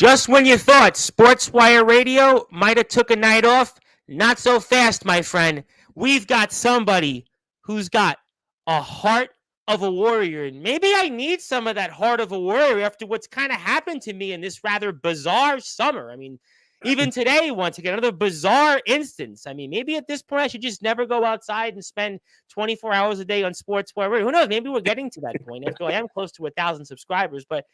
Just when you thought Sportswire Radio might have took a night off, not so fast, my friend. We've got somebody who's got a heart of a warrior. And maybe I need some of that heart of a warrior after what's kind of happened to me in this rather bizarre summer. I mean, even today, once again, another bizarre instance. I mean, maybe at this point, I should just never go outside and spend 24 hours a day on Sportswire Radio. Who knows? Maybe we're getting to that point. After all, I am close to 1,000 subscribers, but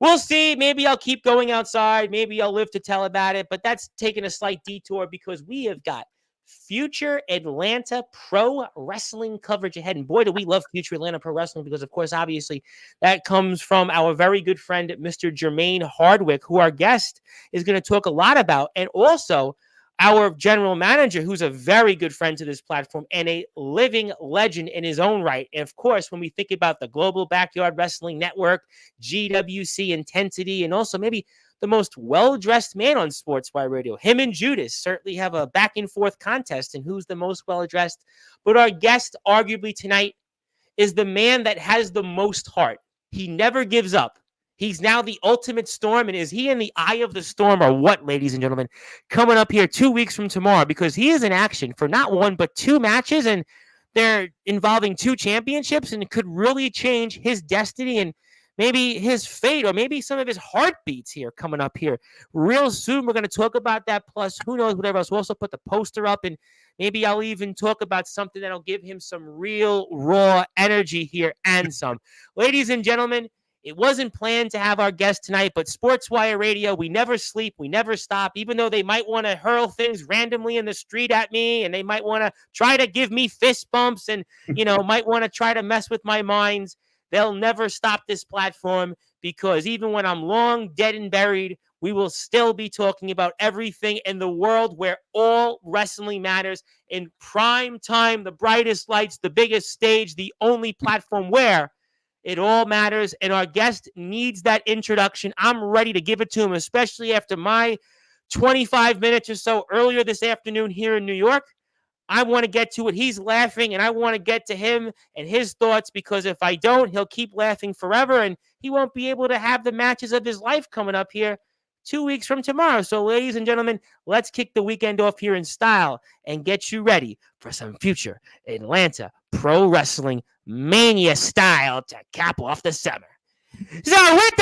we'll see. Maybe I'll keep going outside. Maybe I'll live to tell about it. But that's taking a slight detour because we have got future Atlanta pro wrestling coverage ahead. And boy, do we love future Atlanta pro wrestling because, of course, obviously that comes from our very good friend, Mr. Jermaine Hardwick, who our guest is going to talk a lot about. And also our general manager, who's a very good friend to this platform and a living legend in his own right. And of course, when we think about the Global Backyard Wrestling Network, GWC Intensity, and also maybe the most well-dressed man on Sportswire Radio, him and Judas certainly have a back-and-forth contest in who's the most well-dressed. But our guest, arguably tonight, is the man that has the most heart. He never gives up. He's now the ultimate storm. And is he in the eye of the storm or what, ladies and gentlemen? Coming up here 2 weeks from tomorrow, because he is in action for not one, but two matches. And they're involving two championships, and it could really change his destiny and maybe his fate or maybe some of his heartbeats here coming up here real soon. We're going to talk about that. Plus, who knows, whatever else. We'll also put the poster up, and maybe I'll even talk about something that'll give him some real raw energy here and some. Ladies and gentlemen, it wasn't planned to have our guest tonight, but Sportswire Radio, we never sleep, we never stop, even though they might want to hurl things randomly in the street at me, and they might want to try to give me fist bumps and, might want to try to mess with my minds. They'll never stop this platform because even when I'm long dead and buried, we will still be talking about everything in the world where all wrestling matters in prime time, the brightest lights, the biggest stage, the only platform where it all matters, and our guest needs that introduction. I'm ready to give it to him, especially after my 25 minutes or so earlier this afternoon here in New York. I want to get to it. He's laughing, and I want to get to him and his thoughts, because if I don't, he'll keep laughing forever, and he won't be able to have the matches of his life coming up here 2 weeks from tomorrow. So, ladies and gentlemen, let's kick the weekend off here in style and get you ready for some future Atlanta pro wrestling mania style to cap off the summer. So, with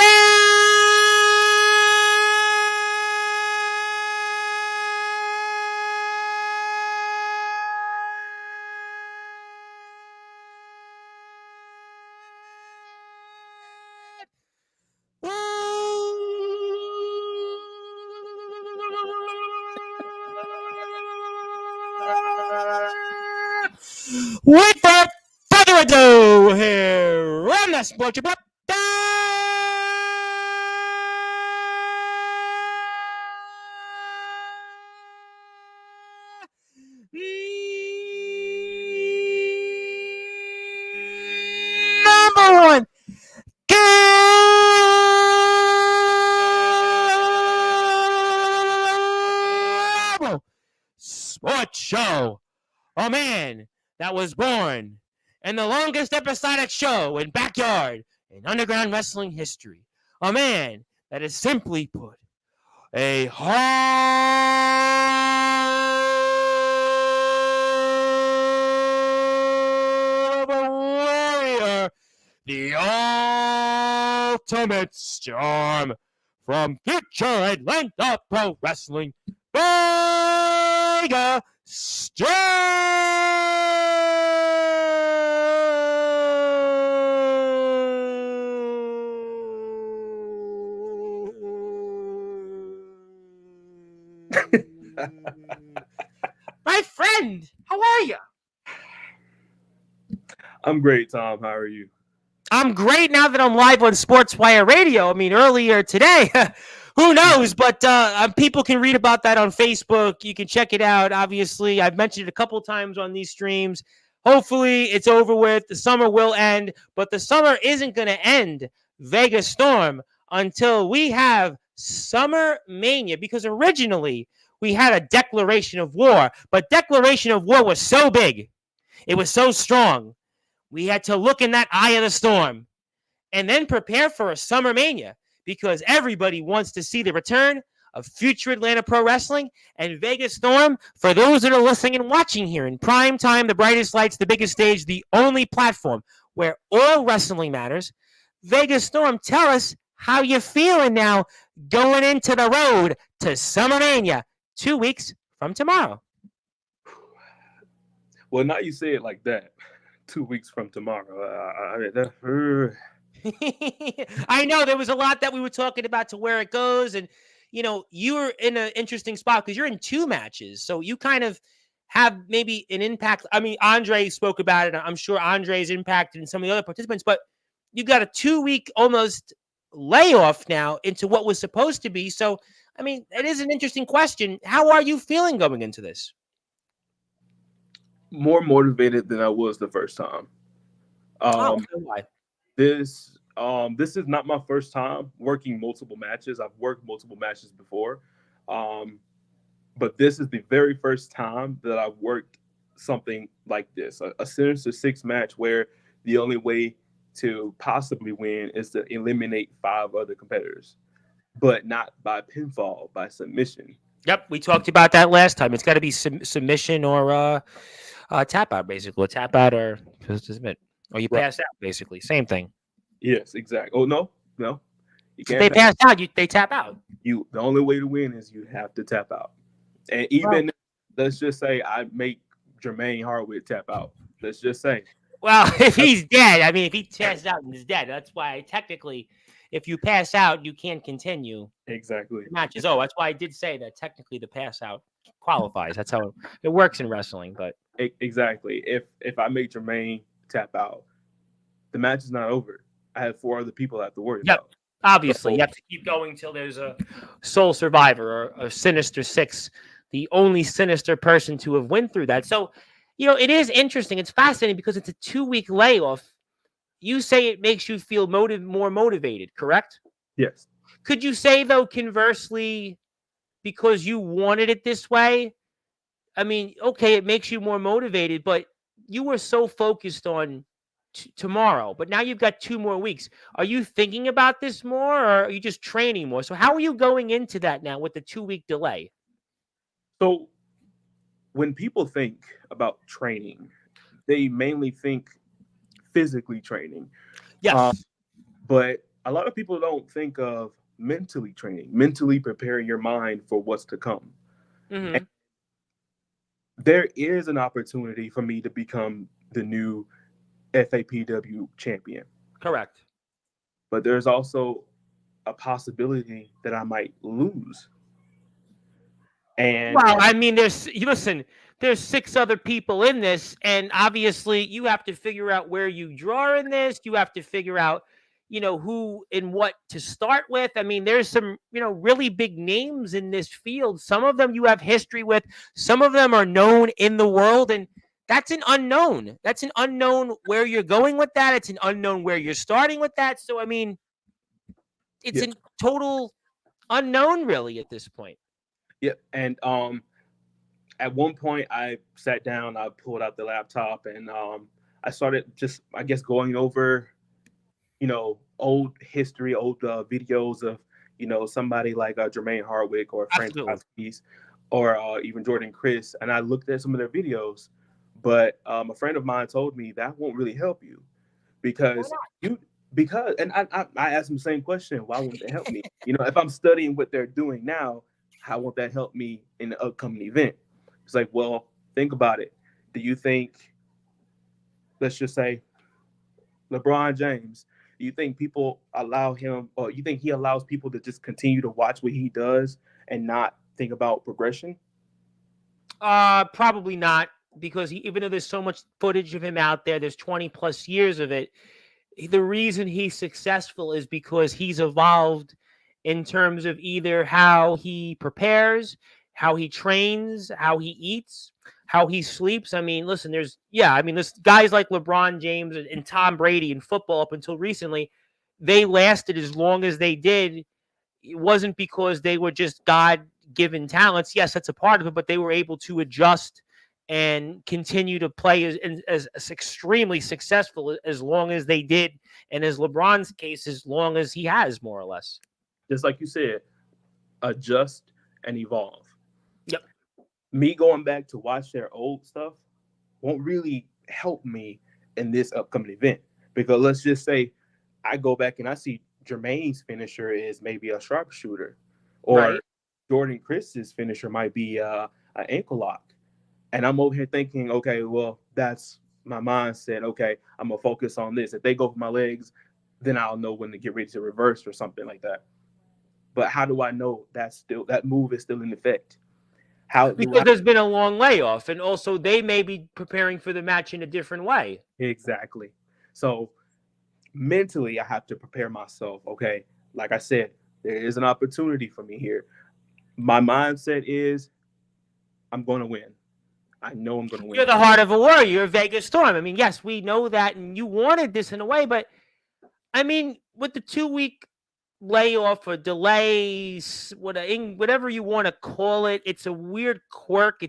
without further ado, here on the Sports Wire. Number one, Cable Sports Show. A man that was born in the longest episodic show in backyard in underground wrestling history. A man that is, simply put, a heart of a warrior, the ultimate storm from future Atlanta Pro Wrestling, Vega Storm. My friend, how are you? I'm great, Tom. How are you? I'm great now that I'm live on Sportswire Radio. I mean, earlier today, who knows? But people can read about that on Facebook. You can check it out. Obviously, I've mentioned it a couple times on these streams. Hopefully, it's over with. The summer will end, but the summer isn't going to end, Vega Storm, until we have Summer Mania, because originally we had a declaration of war, but declaration of war was so big, it was so strong, we had to look in that eye of the storm and then prepare for a Summer Mania, because everybody wants to see the return of future Atlanta Pro Wrestling and Vega Storm. For those that are listening and watching here in prime time, the brightest lights, the biggest stage, the only platform where all wrestling matters. Vega Storm, tell us how you're feeling now going into the road to SummerMania 2 weeks from tomorrow. Well, now you say it like that. 2 weeks from tomorrow. I know there was a lot that we were talking about to where it goes. And, you were in an interesting spot because you're in 2 matches. So you kind of have maybe an impact. I mean, Andre spoke about it. I'm sure Andre's impacted in some of the other participants, but you got a 2-week almost layoff now into what was supposed to be. So, I mean, it is an interesting question. How are you feeling going into this? More motivated than I was the first time. Why? This is not my first time working multiple matches. I've worked multiple matches before. But this is the very first time that I've worked something like this, a Sinister Six match where the only way to possibly win is to eliminate 5 other competitors, but not by pinfall, by submission. Yep, we talked about that last time. It's got to be submission or tap out, basically. A tap out or submit. Or you pass out, basically. Same thing. Yes, exactly. Oh, no. You can't. If they pass out, they tap out. The only way to win is you have to tap out. And even, let's just say I make Jermaine Hardwick tap out. Let's just say. Well, if he's dead, I mean, if he passes out and is dead, that's why technically, if you pass out, you can't continue. Exactly. Matches. Oh, that's why I did say that technically the pass out qualifies. That's how it works in wrestling. But exactly. If I make Jermaine tap out, the match is not over. I have 4 other people I have to worry about. Obviously, you have to keep going till there's a sole survivor or a Sinister Six, the only sinister person to have went through that. So, it is interesting. It's fascinating because it's a 2-week layoff. You say it makes you feel more motivated, correct? Yes. Could you say, though, conversely, because you wanted it this way, I mean, okay, it makes you more motivated, but you were so focused on tomorrow, but now you've got 2 more weeks. Are you thinking about this more, or are you just training more? So how are you going into that now with the 2-week delay? So when people think about training, they mainly think physically training. Yes. But a lot of people don't think of mentally training, mentally preparing your mind for what's to come. Mm-hmm. There is an opportunity for me to become the new FAPW champion. Correct. But there's also a possibility that I might lose. And well, I mean, there's 6 other people in this, and obviously you have to figure out where you draw in this. You have to figure out, who and what to start with. I mean, there's some, really big names in this field. Some of them you have history with. Some of them are known in the world, and that's an unknown. That's an unknown where you're going with that. It's an unknown where you're starting with that. So, I mean, it's a total unknown, really, at this point. Yeah, and at one point I sat down, I pulled out the laptop, and I started just, I guess, going over, old history, old videos of, somebody like Jermaine Hardwick or Frank Hopkins or even Jordan Chris, and I looked at some of their videos, but a friend of mine told me that won't really help you because and I asked him the same question, why won't it help me? If I'm studying what they're doing now, how won't that help me in the upcoming event? It's like, well, think about it. Do you think, let's just say, LeBron James, do you think people allow him, or you think he allows people to just continue to watch what he does and not think about progression? Probably not, because even though there's so much footage of him out there, there's 20 plus years of it. The reason he's successful is because he's evolved in terms of either how he prepares, how he trains, how he eats, how he sleeps. I mean, listen, there's guys like LeBron James and Tom Brady in football up until recently, they lasted as long as they did. It wasn't because they were just God-given talents. Yes, that's a part of it, but they were able to adjust and continue to play as extremely successful as long as they did, and as LeBron's case, as long as he has, more or less. just like you said, adjust and evolve. Yep. Me going back to watch their old stuff won't really help me in this upcoming event, because let's just say I go back and I see Jermaine's finisher is maybe a sharpshooter, or Right. Jordan Chris's finisher might be an ankle lock, and I'm over here thinking, okay, well, that's my mindset. Okay, I'm gonna focus on this. If they go for my legs, then I'll know when to get ready to reverse or something like that. But how do I know that move is still in effect? How do Because I there's been a long layoff, and also they may be preparing for the match in a different way. exactly? So mentally, I have to prepare myself. Okay, like I said, there is an opportunity for me here. My mindset is I'm going to win. I know I'm going to You're win. the heart of a warrior. You're Vega Storm. I mean, yes, we know that, and you wanted this in a way, but I mean, with the 2 week layoff or delays, whatever you want to call it, it's a weird quirk.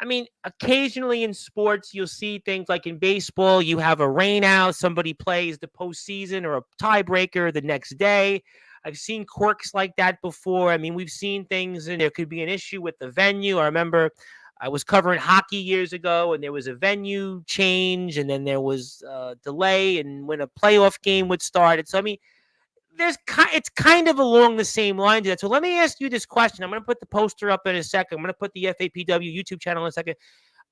I mean, occasionally in sports, you'll see things like in baseball, you have a rain out, somebody plays the postseason or a tiebreaker the next day. I've seen quirks like that before. I mean, we've seen things, and there could be an issue with the venue. I remember I was covering hockey years ago, and there was a venue change, and then there was a delay, and when a playoff game would start. And so, I mean, it's kind of along the same lines. So let me ask you this question. I'm going to put the poster up in a second. I'm going to put the FAPW YouTube channel in a second.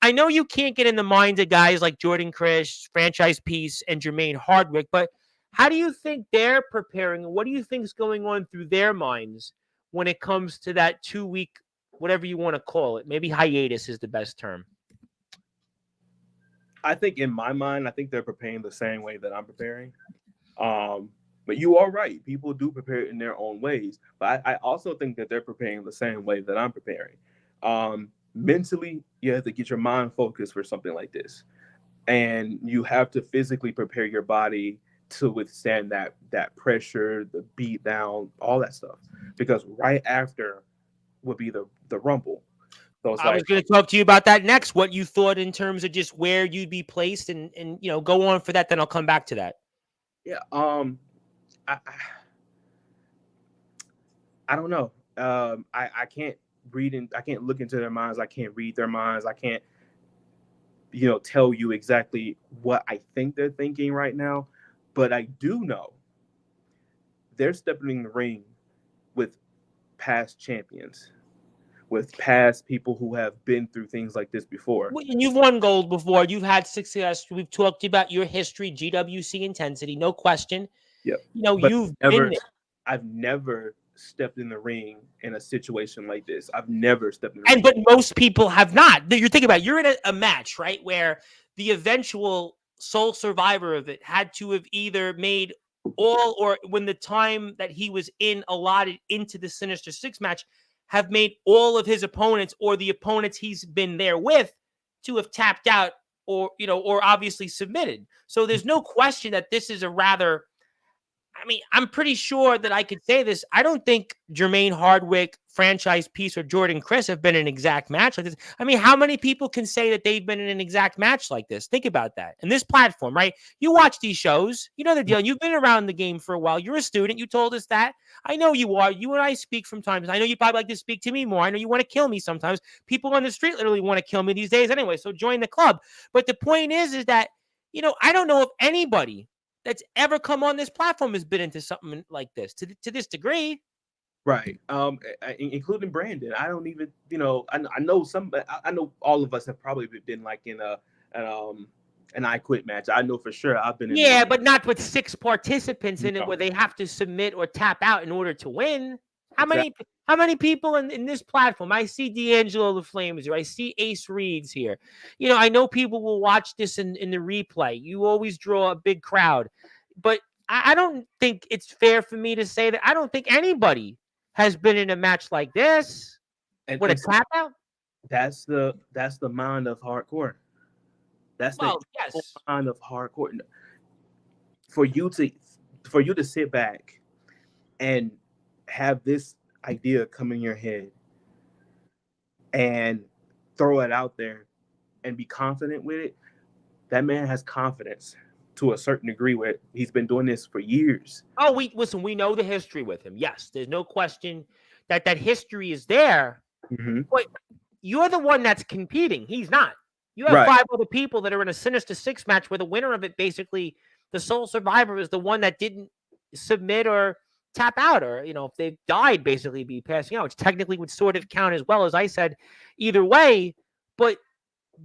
I know you can't get in the minds of guys like Jordan Chris, Franchise Peace, and Jermaine Hardwick, but how do you think they're preparing? What do you think is going on through their minds when it comes to that 2 week, whatever you want to call it? Maybe hiatus is the best term. I think in my mind, I think they're preparing the same way that I'm preparing. But you are right. People do prepare in their own ways. But I also think that they're preparing the same way that I'm preparing. Mentally, you have to get your mind focused for something like this. And you have to physically prepare your body to withstand that pressure, the beat down, all that stuff. Because right after would be the rumble. So it's I was like, going to talk to you about that next. What you thought in terms of just where you'd be placed, and go on for that. Then I'll come back to that. yeah, I I don't know. I can't I can't look into their minds. I can't read their minds. I can't, tell you exactly what I think they're thinking right now. But I do know they're stepping in the ring with past champions, with past people who have been through things like this before. And you've won gold before. You've had success. We've talked about your history, GWC intensity, no question. Yep. But You've been there. I've never stepped in the ring in a situation like this. I've never stepped in the And ring. but most people have not. You're thinking about you're in a match, right, where the eventual sole survivor of it had to have either made all, or when the time that he was in allotted into the Sinister Six match, have made all of his opponents or the opponents he's been there with to have tapped out, or obviously submitted. So there's no question that this is a rather, I mean, I'm pretty sure that I could say this. I don't think Jermaine Hardwick, Franchise Peace, or Jordan Chris have been in an exact match like this. I mean, how many people can say that they've been in an exact match like this? Think about that. And this platform, right? You watch these shows. You know the deal. You've been around the game for a while. You're a student. You told us that. I know you are. You and I speak from time to time. I know you probably like to speak to me more. I know you want to kill me sometimes. People on the street literally want to kill me these days anyway. So join the club. But the point is that, I don't know if anybody that's ever come on this platform has been into something like this to this degree. Right. Including Brandon. I don't even, I know I know all of us have probably been like in an I Quit match. I know for sure I've been in one. Yeah, but not with 6 participants in it No. where they have to submit or tap out in order to win. How Exactly. many people in this platform? I see D'Angelo the Flames here. I see Ace Reeds here. I know people will watch this in the replay. You always draw a big crowd. But I don't think it's fair for me to say that I don't think anybody has been in a match like this with a tap out. That's the mind of hardcore. That's the Yes. mind of hardcore. For you to sit back and have this idea come in your head and throw it out there and be confident with it, that man has confidence to a certain degree where he's been doing this for years. Oh, we know the history with him. Yes, there's no question that history is there. Mm-hmm. But you're the one that's competing. He's not. You have Right. 5 other people that are in a Sinister Six match where the winner of it, basically, the sole survivor is the one that didn't submit or tap out, or if they died, basically be passing out, which technically would sort of count as well, as I said, either way. But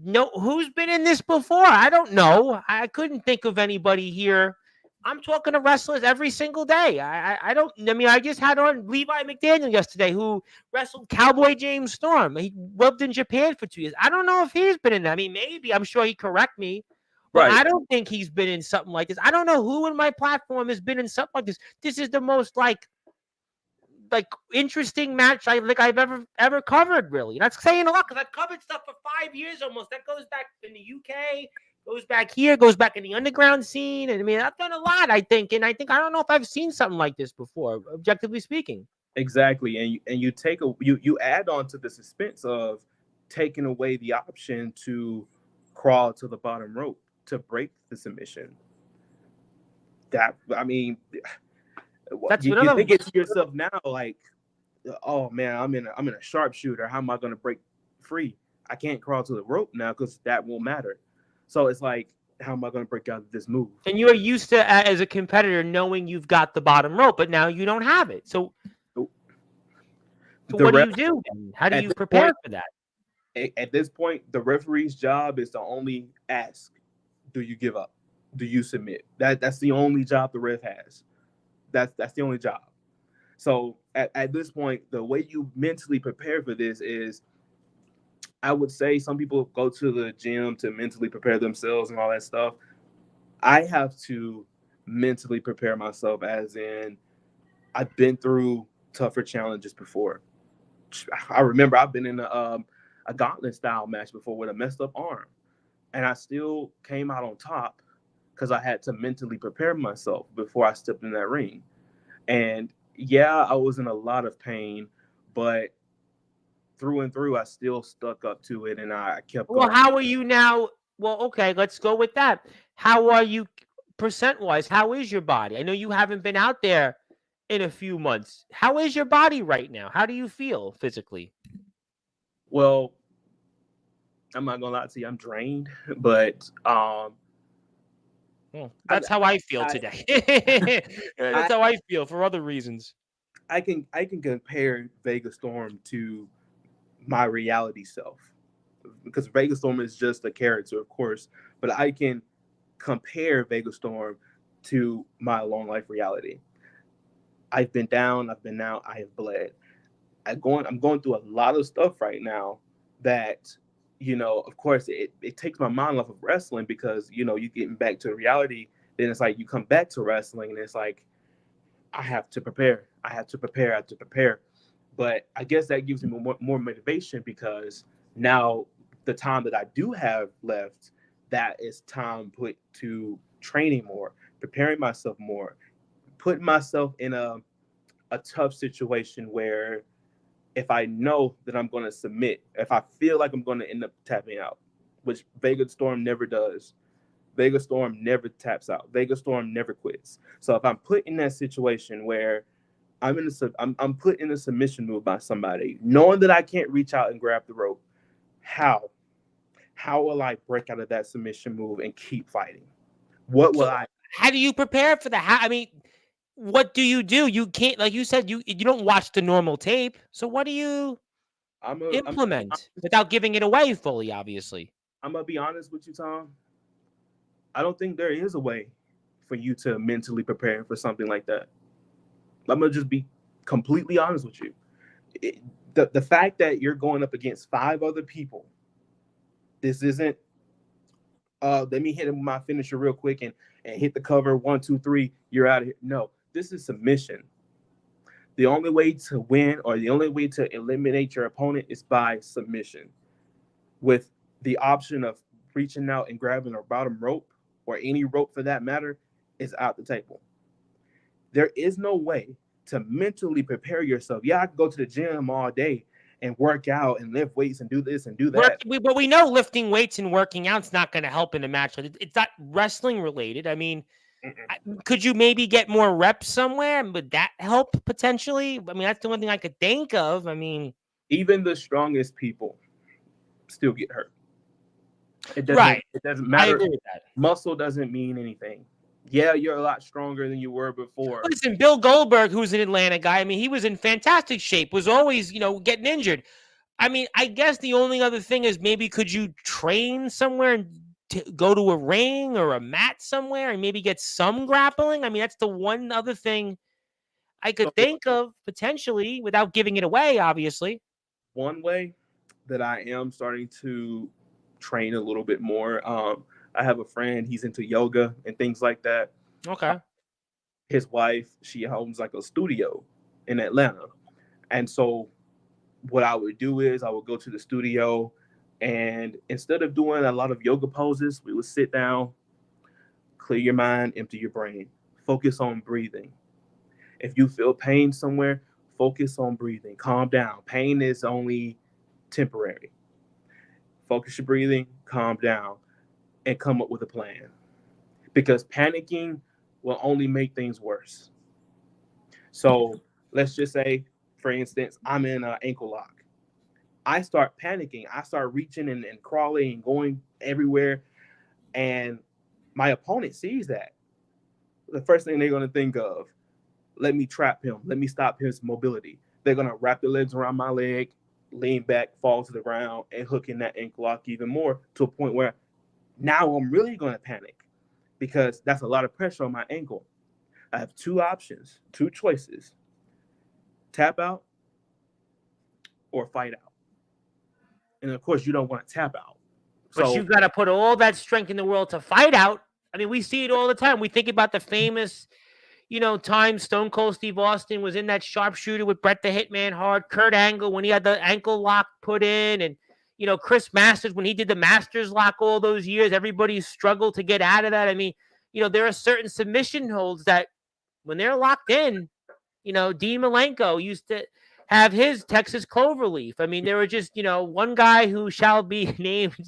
no, who's been in this before? I don't know. I couldn't think of anybody here. I'm talking to wrestlers every single day. I don't. I mean, I just had on Levi McDaniel yesterday, who wrestled Cowboy James Storm. He lived in Japan for 2 years. I don't know if he's been in that. I mean, maybe. I'm sure he'd correct me. But Right. I don't think he's been in something like this. I don't know who in my platform has been in something like this. This is the most like interesting match I've ever covered, really. That's saying a lot, because I've covered stuff for 5 years almost. That goes back in the UK, goes back here, goes back in the underground scene. And I mean, I've done a lot, I think. And I don't know if I've seen something like this before, objectively speaking. Exactly. And you add on to the suspense of taking away the option to crawl to the bottom rope to break the submission. That, I mean, That's you another. think it to yourself now, like, oh man, I'm in a sharpshooter. How am I going to break free? I can't crawl to the rope now because that won't matter. So it's like, how am I going to break out of this move? And you are used to, as a competitor, knowing you've got the bottom rope, but now you don't have it. So what do you do then? How do you prepare for that? At this point, the referee's job is to only ask, do you give up? Do you submit? That's the only job the ref has. That's the only job. So at this point, the way you mentally prepare for this is, I would say some people go to the gym to mentally prepare themselves and all that stuff. I have to mentally prepare myself, as in, I've been through tougher challenges before. I remember I've been in a gauntlet style match before with a messed up arm, and I still came out on top because I had to mentally prepare myself before I stepped in that ring. And yeah, I was in a lot of pain, but through and through, I still stuck up to it, and I kept going. Well, how are you now? Well, okay, let's go with that. How are you percent-wise? How is your body? I know you haven't been out there in a few months. How is your body right now? How do you feel physically? Well, I'm not gonna lie to you, I'm drained, but that's how I feel today. That's how I feel for other reasons. I can compare Vega Storm to my reality self, because Vega Storm is just a character, of course, but I can compare Vega Storm to my long life reality. I've been down, I've been out, I have bled. I'm going through a lot of stuff right now that, of course, it takes my mind off of wrestling, because, you getting back to reality, then it's like you come back to wrestling and it's like, I have to prepare. But I guess that gives me more motivation, because now the time that I do have left, that is time put to training more, preparing myself more, putting myself in a tough situation where, if I know that I'm going to submit, if I feel like I'm going to end up tapping out, which Vega Storm never does. Vega Storm never taps out. Vega Storm never quits. So if I'm put in that situation where I'm put in a submission move by somebody, knowing that I can't reach out and grab the rope, how will I break out of that submission move and keep fighting? How do you prepare for that? I mean, what do? You can't, like you said, you don't watch the normal tape. So what do you implement without giving it away fully, obviously? I'm going to be honest with you, Tom. I don't think there is a way for you to mentally prepare for something like that. I'm going to just be completely honest with you. The fact that you're going up against 5 other people, this isn't, let me hit him with my finisher real quick and hit the cover, 1, 2, 3, you're out of here. No, this is submission. The only way to win, or the only way to eliminate your opponent, is by submission, with the option of reaching out and grabbing a bottom rope, or any rope for that matter, is out the table. There is no way to mentally prepare yourself. Yeah, I can go to the gym all day and work out and lift weights and do this and do that. But we know lifting weights and working out's not going to help in a match. It's not wrestling related. I mean, could you maybe get more reps somewhere? Would that help potentially? I mean, that's the one thing I could think of. I mean, even the strongest people still get hurt. It doesn't matter. I agree with that. Muscle doesn't mean anything. Yeah, you're a lot stronger than you were before. Listen, Bill Goldberg, who's an Atlanta guy, I mean, he was in fantastic shape, was always, getting injured. I mean, I guess the only other thing is maybe could you train somewhere and go to a ring or a mat somewhere and maybe get some grappling? I mean, that's the one other thing I could think of potentially without giving it away, obviously. One way that I am starting to train a little bit more, I have a friend, he's into yoga and things like that. Okay. His wife, she owns like a studio in Atlanta. And so what I would do is I would go to the studio, and instead of doing a lot of yoga poses, we would sit down, clear your mind, empty your brain, focus on breathing. If you feel pain somewhere, focus on breathing, calm down. Pain is only temporary. Focus your breathing, calm down, and come up with a plan. Because panicking will only make things worse. So let's just say, for instance, I'm in an ankle lock. I start panicking. I start reaching and crawling and going everywhere. And my opponent sees that. The first thing they're going to think of, let me trap him. Let me stop his mobility. They're going to wrap their legs around my leg, lean back, fall to the ground, and hook in that ankle lock even more to a point where now I'm really going to panic because that's a lot of pressure on my ankle. I have two options, two choices. Tap out or fight out. And of course, you don't want to tap out. But you've got to put all that strength in the world to fight out. I mean, we see it all the time. We think about the famous, time Stone Cold Steve Austin was in that sharpshooter with Bret the Hitman Hart, Kurt Angle when he had the ankle lock put in, and Chris Masters when he did the Masters lock all those years. Everybody struggled to get out of that. I mean, there are certain submission holds that when they're locked in, Dean Malenko used to have his Texas Cloverleaf. I mean, there were just, one guy who shall be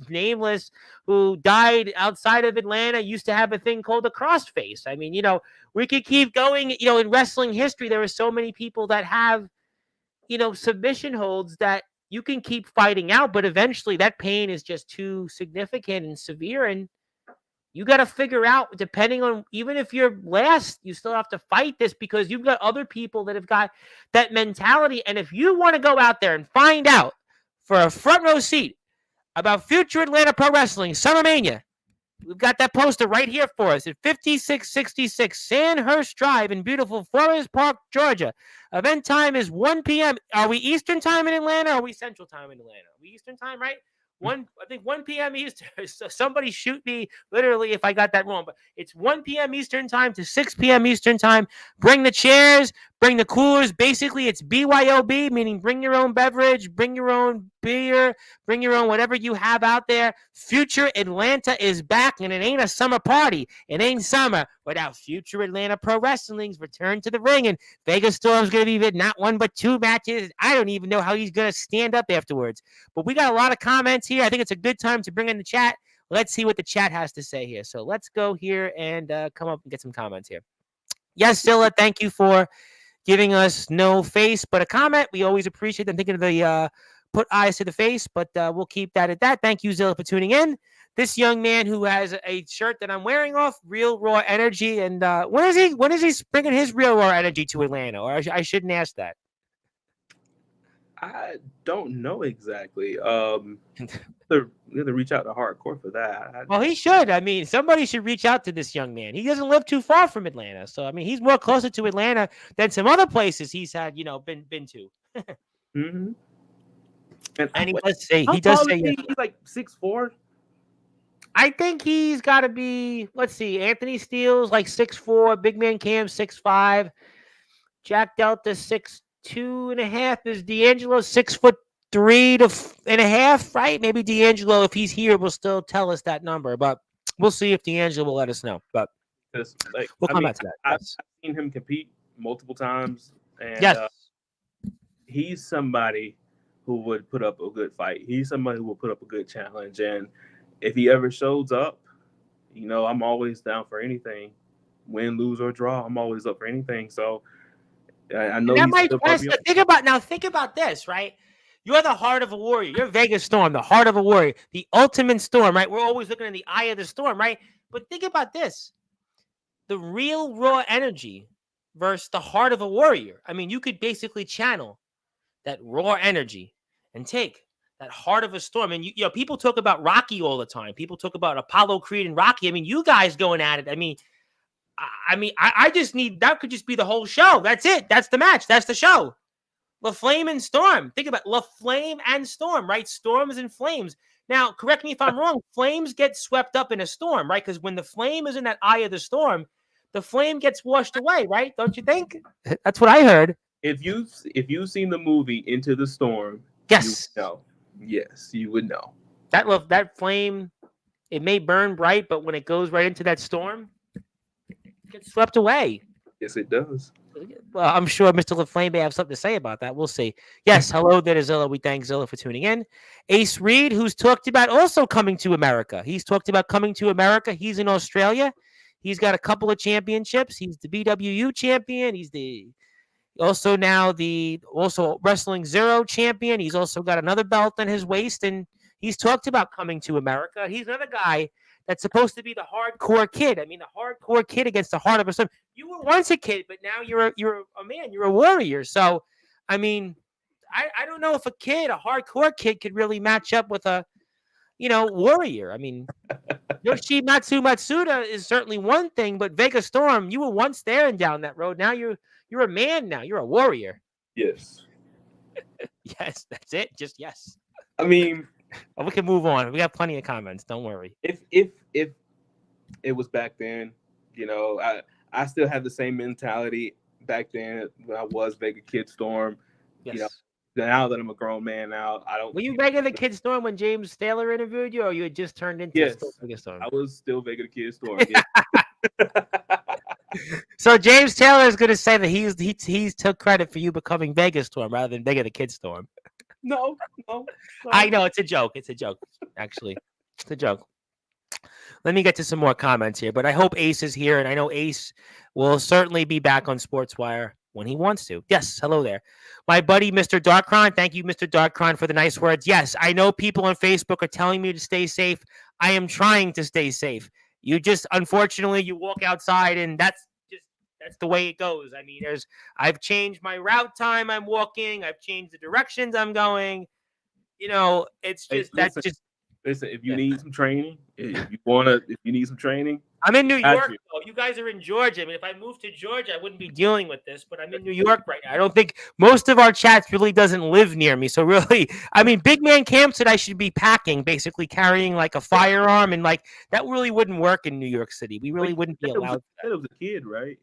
nameless, who died outside of Atlanta, used to have a thing called a crossface. I mean, we could keep going, in wrestling history, there are so many people that have, submission holds that you can keep fighting out, but eventually that pain is just too significant and severe. And you got to figure out, depending on, even if you're last, you still have to fight this because you've got other people that have got that mentality. And if you want to go out there and find out for a front row seat about future Atlanta Pro Wrestling, Summermania, we've got that poster right here for us at 5666 Sandhurst Drive in beautiful Forest Park, Georgia. Event time is 1 p.m. Are we Eastern time in Atlanta or are we Central time in Atlanta? Are we Eastern time, right? I think 1 p.m. Eastern. So somebody shoot me literally if I got that wrong. But it's 1 p.m. Eastern time to 6 p.m. Eastern time. Bring the chairs, bring the coolers. Basically, it's BYOB, meaning bring your own beverage, bring your own beer, bring your own whatever you have out there. Future Atlanta is back, and it ain't a summer party. It ain't summer without Future Atlanta Pro Wrestling's return to the ring. And Vega Storm's going to be not one but two matches. I don't even know how he's going to stand up afterwards. But we got a lot of comments here. I think it's a good time to bring in the chat. Let's see what the chat has to say here. So let's go here and come up and get some comments here. Yes, Zilla, thank you for giving us no face, but a comment. We always appreciate them thinking of the put eyes to the face, but we'll keep that at that. Thank you, Zilla, for tuning in. This young man who has a shirt that I'm wearing off, Real Raw Energy, and when is he bringing his Real Raw Energy to Atlanta? Or I shouldn't ask that. I don't know exactly. You have to reach out to Hardcore for that. Well, he should. I mean, somebody should reach out to this young man. He doesn't live too far from Atlanta, so I mean, he's more closer to Atlanta than some other places he's had, been to. Mm-hmm. And he does say he's like 6'4". I think he's got to be. Let's see, Anthony Steele's like 6'4", Big Man Cam 6'5", Jack Delta 6'2.5". Is D'Angelo 6'3.5", right? Maybe D'Angelo, if he's here, will still tell us that number, but we'll see if D'Angelo will let us know. But we'll come back to that. I've seen him compete multiple times, and yes, he's somebody who would put up a good fight. He's somebody who will put up a good challenge. And if he ever shows up, I'm always down for anything. Win, lose, or draw, I'm always up for anything. So I know he's still probably think about this, right? You're the heart of a warrior. You're Vega Storm, the heart of a warrior, the ultimate storm, right? We're always looking in the eye of the storm, right? But think about this. The real raw energy versus the heart of a warrior. I mean, you could basically channel that raw energy and take that heart of a storm. And people talk about Rocky all the time. People talk about Apollo Creed and Rocky. I mean, you guys going at it. I mean, I just need, that could just be the whole show. That's it. That's the match. That's the show. LaFlame and Storm. Think about LaFlame and Storm, right? Storms and flames. Now, correct me if I'm wrong. Flames get swept up in a storm, right? Because when the flame is in that eye of the storm, the flame gets washed away, right? Don't you think? That's what I heard. If you've seen the movie Into the Storm, yes, you would know. That flame, it may burn bright, but when it goes right into that storm, it gets swept away. Yes, it does. Well, I'm sure Mr. LaFlame may have something to say about that. We'll see. Yes, hello there to Zilla. We thank Zilla for tuning in. Ace Reed, who's talked about also coming to America. He's talked about coming to America. He's in Australia. He's got a couple of championships. He's the BWU champion. He's also Wrestling Zero champion. He's also got another belt on his waist, and he's talked about coming to America. He's another guy that's supposed to be the hardcore kid. I mean, the hardcore kid against the heart of a son. You were once a kid, but now you're a man. You're a warrior. So, I mean, I don't know if a hardcore kid, could really match up with a, warrior. I mean, Yoshimatsu Matsuda is certainly one thing, but Vega Storm, you were once there and down that road. Now you're a man now. You're a warrior. Yes. Yes, that's it. Just yes. I mean, we can move on. We got plenty of comments. Don't worry. If it was back then, I still have the same mentality back then when I was Vega Kid Storm. Yes. Now that I'm a grown man now, I don't. Were you Vega the Kid Storm when James Taylor interviewed you, or you had just turned into Vega Storm? I was still Vega the Kid Storm. So James Taylor is going to say that he took credit for you becoming Vega Storm rather than Vega the Kid Storm. No. I know, it's a joke. It's a joke, actually. It's a joke. Let me get to some more comments here, but I hope Ace is here, and I know Ace will certainly be back on Sportswire when he wants to. Yes, hello there. My buddy, Mr. Darkron. Thank you, Mr. Darkron, for the nice words. Yes, I know people on Facebook are telling me to stay safe. I am trying to stay safe. Unfortunately, you walk outside, and that's the way it goes. I mean, I've changed my route time I'm walking. I've changed the directions I'm going. It's just, Listen, if you need some training, if you need some training, I'm in New York. Though. You guys are in Georgia. I mean, if I moved to Georgia, I wouldn't be dealing with this, but I'm in New York right now. I don't think most of our chats really doesn't live near me. So really, I mean, Big Man Camp said I should be packing, basically carrying like a firearm, and like that really wouldn't work in New York City. We really wouldn't be allowed. It was a kid, right?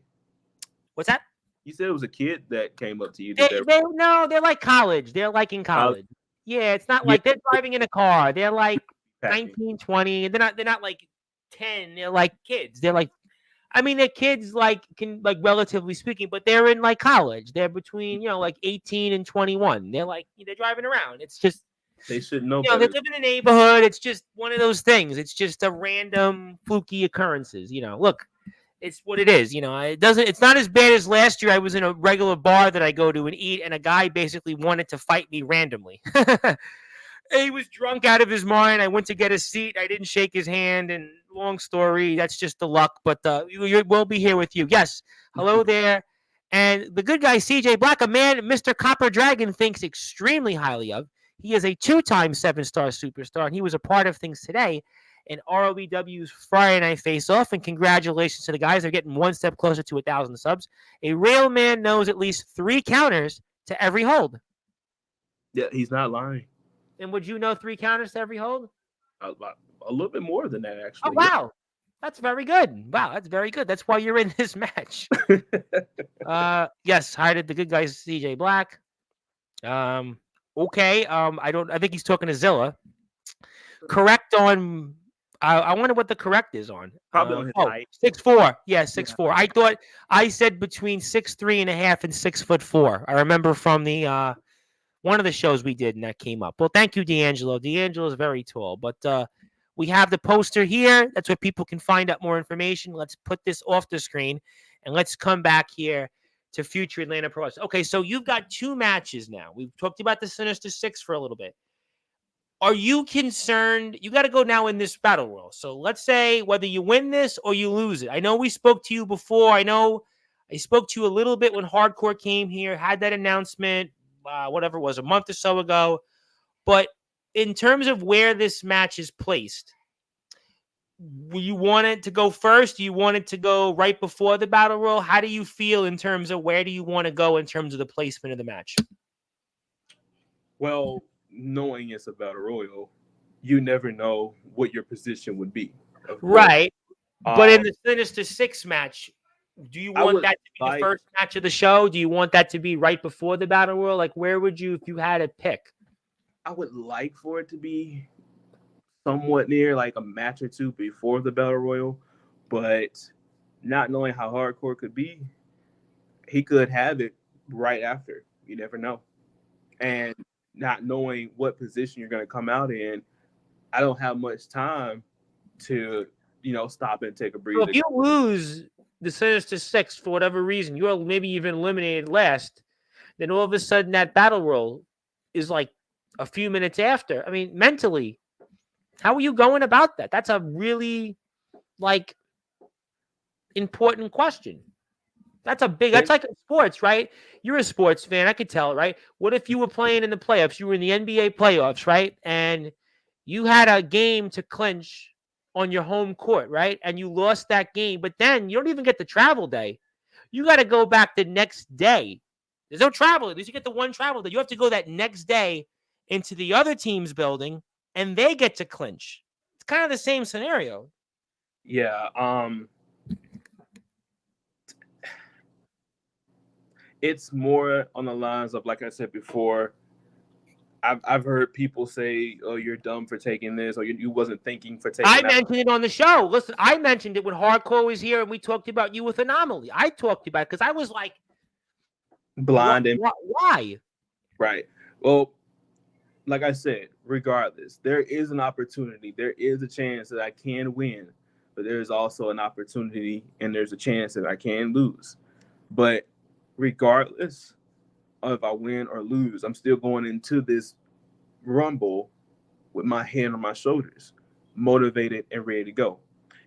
What's that? You said it was a kid that came up to you. No, they're like college. They're like in college. Yeah, it's not like they're driving in a car. They're like 19, 20. They're not like 10. They're like kids. They're like, I mean, they're kids relatively speaking, but they're in like college. They're between, like 18 and 21. They're like, they're driving around. It's just, they should know. They live in a neighborhood. It's just one of those things. It's just a random fluky occurrences. Look, it's what it is. It's not as bad as last year. I was in a regular bar that I go to and eat, and a guy basically wanted to fight me randomly. He was drunk out of his mind. I went to get a seat. I didn't shake his hand, and long story. That's just the luck, but we'll be here with you. Yes, hello there. And the good guy, CJ Black, a man Mr. Copper Dragon thinks extremely highly of. He is a 2-time 7-star superstar, and he was a part of things today in ROBW's Friday Night Face-Off, and congratulations to the guys. They're getting one step closer to 1,000 subs. A real man knows at least 3 counters to every hold. Yeah, he's not lying. And would you know 3 counters to every hold? A little bit more than that, actually. Oh, wow. That's very good. Wow, that's very good. That's why you're in this match. Yes, hi to the good guy, CJ Black. Okay. I think he's talking to Zilla. Correct on. I wonder what the correct is on. Probably on his height. 6'4". Yeah, 6'4". I thought I said between 6'3.5" and 6'4". I remember from the one of the shows we did, and that came up. Well, thank you, D'Angelo. D'Angelo is very tall, but we have the poster here. That's where people can find out more information. Let's put this off the screen, and let's come back here to future Atlanta Pro Wrestlers. Okay, so you've got 2 matches now. We've talked about the Sinister Six for a little bit. Are you concerned? You got to go now in this battle royal. So let's say whether you win this or you lose it. I know we spoke to you before. I know I spoke to you a little bit when Hardcore came here, had that announcement, whatever it was, a month or so ago. But in terms of where this match is placed, you want it to go first? Do you want it to go right before the battle royal? How do you feel in terms of where do you want to go in terms of the placement of the match? Well, knowing it's a battle royal, you never know what your position would be. Right. But in the Sinister Six match, do you want that to be the first match of the show? Do you want that to be right before the battle royal? Like, where would you, if you had to pick? I would like for it to be somewhat near, like a match or 2 before the battle royal, but not knowing how Hardcore could be, he could have it right after. You never know. And not knowing what position you're going to come out in, I don't have much time to, stop and take a breather. So if you lose the Sinister Six for whatever reason, you're maybe even eliminated last, then all of a sudden that battle royal is like a few minutes after. I mean, mentally, how are you going about that? That's a really, important question. That's like in sports, right? You're a sports fan. I could tell, right? What if you were playing in the playoffs? You were in the NBA playoffs, right? And you had a game to clinch on your home court, right? And you lost that game, but then you don't even get the travel day. You got to go back the next day. There's no travel. At least you get the one travel day. You have to go that next day into the other team's building, and they get to clinch. It's kind of the same scenario. Yeah. It's more on the lines of, like I said before, I've heard people say, "Oh, you're dumb for taking this," or "You wasn't thinking for taking." I mentioned it on the show. Listen, I mentioned it when Hardcore was here, and we talked about you with Anomaly. I talked about it because I was like, blind and why? Right. Well, like I said, regardless, there is an opportunity. There is a chance that I can win, but there is also an opportunity, and there's a chance that I can lose. But regardless of if I win or lose, I'm still going into this Rumble with my head on my shoulders, motivated and ready to go.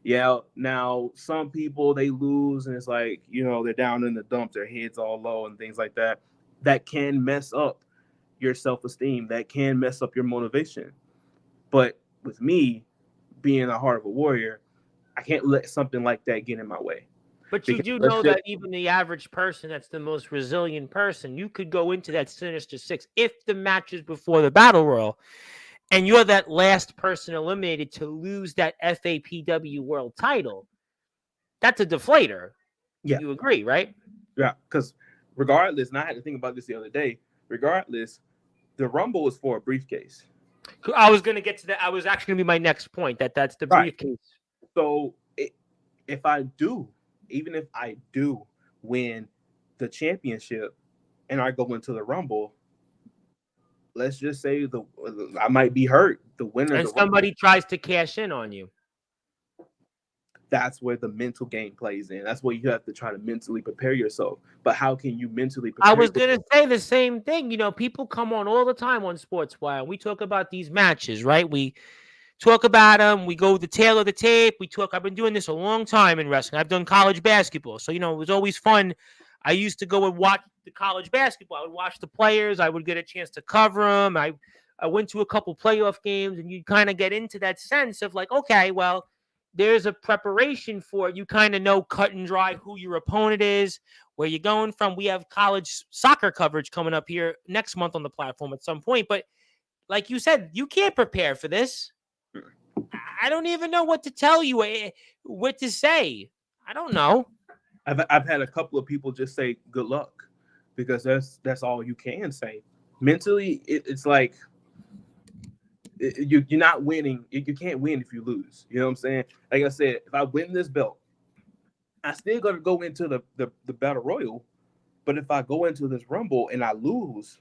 Yeah, now some people, they lose and it's like, they're down in the dumps, their heads all low and things like that. That can mess up your self-esteem. That can mess up your motivation. But with me being the heart of a warrior, I can't let something like that get in my way. But you do know that even the average person, that's the most resilient person, you could go into that Sinister Six if the match is before the battle royal, and you're that last person eliminated to lose that FAPW world title. That's a deflator. Yeah. You agree, right? Yeah, because regardless, and I had to think about this the other day, regardless, the Rumble is for a briefcase. I was going to get to that. I was actually going to be my next point, that's the briefcase. So if I do, even if I do win the championship and I go into the Rumble, let's just say I might be hurt. The winner, and somebody tries to cash in on you. That's where the mental game plays in. That's where you have to try to mentally prepare yourself. But how can you mentally prepare? I was going to say the same thing. People come on all the time on Sportswire. We talk about these matches, right? We talk about them. We go the tail of the tape. I've been doing this a long time in wrestling. I've done college basketball. So, it was always fun. I used to go and watch the college basketball. I would watch the players. I would get a chance to cover them. I went to a couple playoff games, and you kind of get into that sense of like, okay, well, there's a preparation for it. You kind of know cut and dry who your opponent is, where you're going from. We have college soccer coverage coming up here next month on the platform at some point. But like you said, you can't prepare for this. I don't even know what to tell you, what to say. I don't know. I've had a couple of people just say good luck, because that's all you can say. Mentally, it's like you're not winning. You can't win if you lose. You know what I'm saying? Like I said, if I win this belt, I still got to go into the battle royal. But if I go into this Rumble and I lose,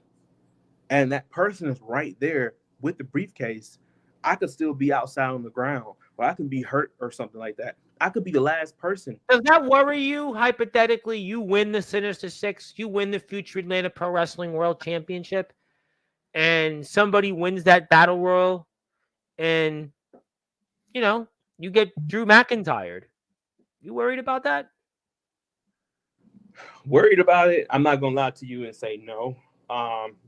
and that person is right there with the briefcase, I could still be outside on the ground, or I can be hurt or something like that. I could be the last person. Does that worry you? Hypothetically, you win the Sinister Six, you win the future Atlanta Pro Wrestling World Championship, and somebody wins that battle royal, and you know you get Drew McIntyre. You worried about that? Worried about it? I'm not gonna lie to you and say no.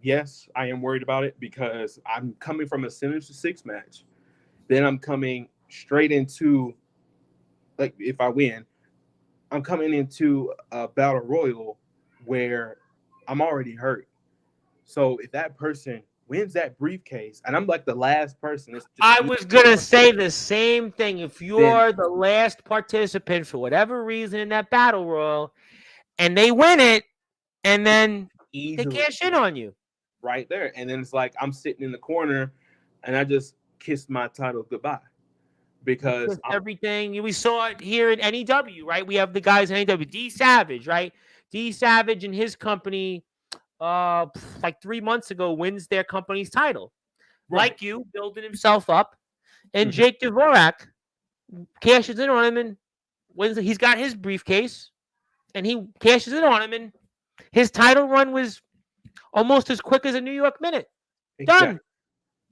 Yes, I am worried about it because I'm coming from a Sinister Six match. Then I'm coming straight into, like, if I win, I'm coming into a battle royal where I'm already hurt. So if that person wins that briefcase, and I'm like the last person, it's just I me, was gonna say the same thing. If then you're the last participant for whatever reason in that battle royal, and they win it, and then they easily cash in on you. right there. And then it's like I'm sitting in the corner and I just kissed my title goodbye because Just everything. We saw it here in NEW, right? We have the guys in NEW. D Savage, right? D Savage and his company, like 3 months ago, wins their company's title. right. Like you, building himself up. And Mhm. Jake Dvorak cashes in on him and wins. He's got his briefcase and he cashes in on him. And his title run was almost as quick as a New York minute. Exactly. Done.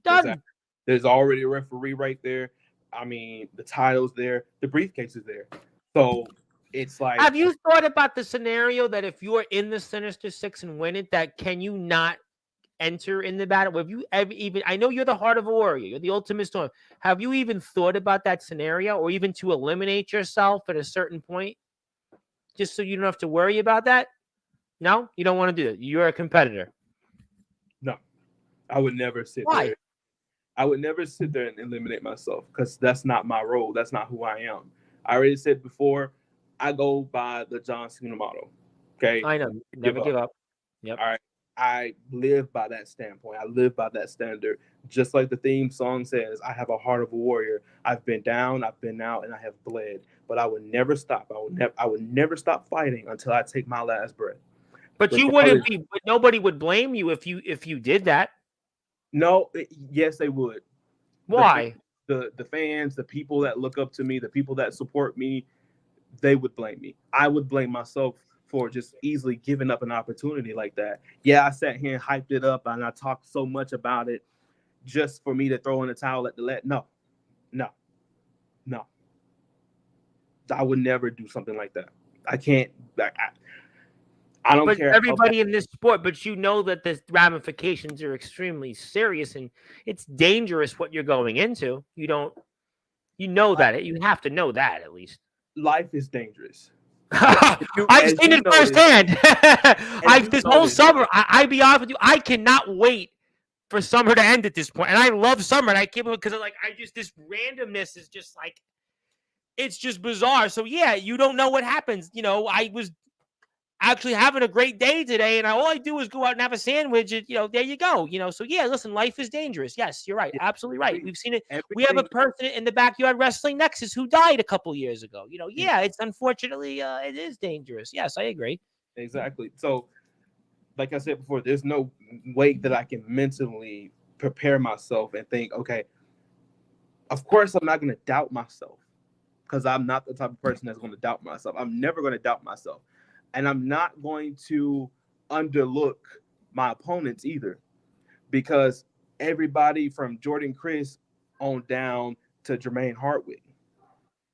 Done. Exactly. There's already a referee right there. I mean, the title's there, the briefcase is there. So it's like, Have you thought about the scenario that if you're in the Sinister Six and win it, that can you not enter in the battle? Have you ever even? I know you're the heart of a warrior. You're the ultimate storm. Have you even thought about that scenario, or even to eliminate yourself at a certain point, just so you don't have to worry about that? No, you don't want to do it. You're a competitor. no, I would never sit Why? there. I would never sit there and eliminate myself because that's not my role. That's not who I am. I already said before, I go by the John Cena model. Okay. I know. Never give up. Yep. All right. I live by that standpoint. I live by that standard. Just like the theme song says, I have a heart of a warrior. I've been down, I've been out, and I have bled. But I would never stop. I would never stop fighting until I take my last breath. But you wouldn't Regardless. be. But nobody would blame you if you did that. No, yes, they would. Why? The fans, the people that look up to me, the people that support me, they would blame me. I would blame myself for just easily giving up an opportunity like that. Yeah, I sat here and hyped it up and I talked so much about it just for me to throw in the towel at the let. No, no, no. I would never do something like that. I can't. I don't But care. everybody in this sport, but you know that the ramifications are extremely serious and it's dangerous what you're going into. You don't, you know that. You have to know that at least. Life is dangerous. I've seen it firsthand. This whole summer, I be honest with you, I cannot wait for summer to end at this point. And I love summer, and I can't because like this randomness is just like it's just bizarre. So yeah, you don't know what happens. You know, I was actually having a great day today, and all I do is go out and have a sandwich. And, there you go. So yeah, listen, life is dangerous. Yes, you're right. Absolutely right. We've seen it. We have a person in the backyard wrestling Nexus who died a couple years ago. Yeah, it's unfortunately it is dangerous. Yes, I agree. Exactly. So, like I said before, there's no way that I can mentally prepare myself and think, okay, of course I'm not going to doubt myself because I'm not the type of person that's going to doubt myself. I'm never going to doubt myself. And I'm not going to underlook my opponents either because everybody from Jordan Chris on down to Jermaine Hardwick,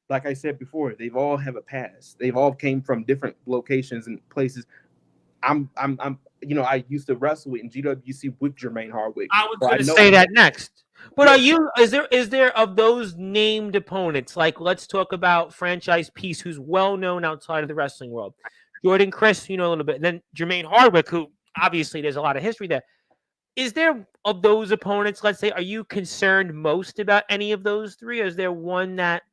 like I said before, they've all have a past. They've all came from different locations and places. I used to wrestle in GWC with Jermaine Hardwick. I was going to say that next. But is there of those named opponents, like let's talk about Franchise Peace, who's well known outside of the wrestling world. Jordan Chris, a little bit. And then Jermaine Hardwick, who obviously there's a lot of history there. Is there of those opponents, let's say, are you concerned most about any of those three? Or is there one that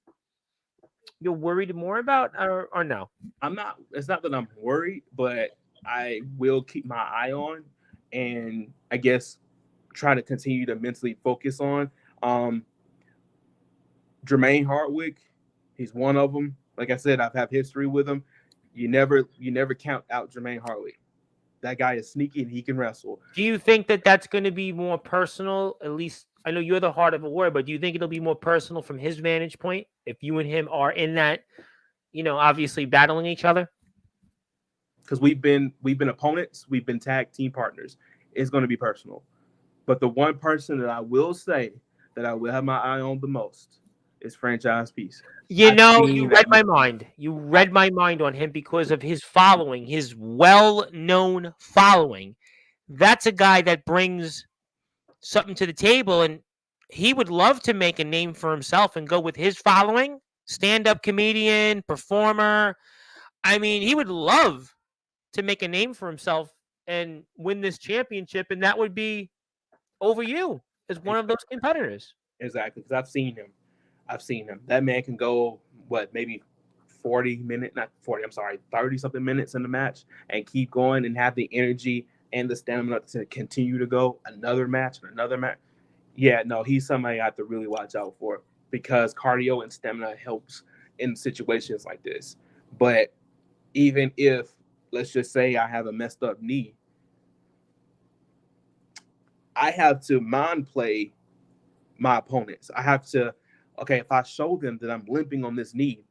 you're worried more about or no? I'm not. It's not that I'm worried, but I will keep my eye on and I guess try to continue to mentally focus on. Jermaine Hardwick, he's one of them. Like I said, I've had history with him. You never count out Jermaine Hardwick. That guy is sneaky and he can wrestle. Do you think that that's going to be more personal? At least I know you're the heart of a warrior, but do you think it'll be more personal from his vantage point if you and him are in that, obviously battling each other? Because we've been opponents, we've been tag team partners. It's going to be personal. But the one person that I will say that I will have my eye on the most is Franchise Peace. You read my mind. You read my mind on him because of his following, his well-known following. That's a guy that brings something to the table, and he would love to make a name for himself and go with his following, stand-up comedian, performer. I mean, he would love to make a name for himself and win this championship, and that would be over you as one of those competitors. Exactly, because I've seen him. That man can go, maybe 30-something minutes in the match and keep going and have the energy and the stamina to continue to go another match and another match. Yeah, no, he's somebody I have to really watch out for because cardio and stamina helps in situations like this. But even if, let's just say I have a messed up knee, I have to mind play my opponents. I have to, if I show them that I'm limping on this knee,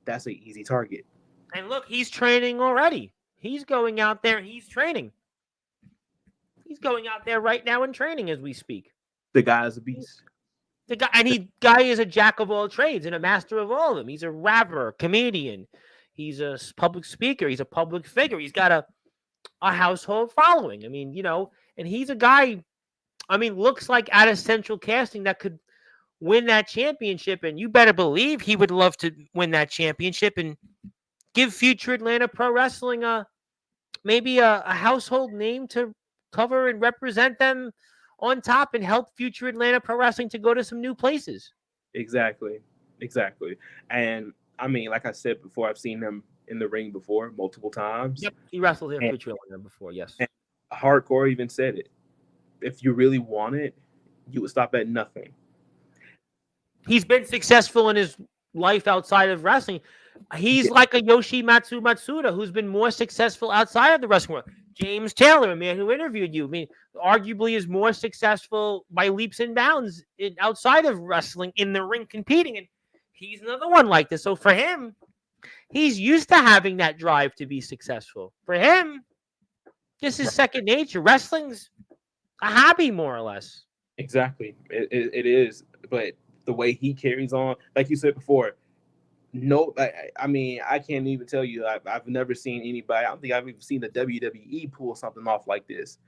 that's an easy target. And look, he's training already. He's going out there. He's training. He's going out there right now and training as we speak. The guy is a beast. The guy is a jack of all trades and a master of all of them. He's a rapper, comedian. He's a public speaker. He's a public figure. He's got a household following. I mean, and he's a guy, looks like out of central casting that could win that championship. And you better believe he would love to win that championship and give future Atlanta Pro Wrestling maybe a household name to cover and represent them on top and help future Atlanta Pro Wrestling to go to some new places. Exactly. And like I said before, I've seen him in the ring before multiple times. Yep, he wrestled in future Atlanta before, yes. And Hardcore even said it. If you really want it, you would stop at nothing. He's been successful in his life outside of wrestling. He's like a Yoshimatsu Matsuda who's been more successful outside of the wrestling world. James Taylor, a man who interviewed you, arguably is more successful by leaps and bounds outside of wrestling in the ring competing. And he's another one like this. So for him, he's used to having that drive to be successful. For him, this is second nature. Wrestling's a hobby, more or less. Exactly. It is. But the way he carries on, like you said before, I can't even tell you. I've never seen anybody. I don't think I've even seen the WWE pull something off like this.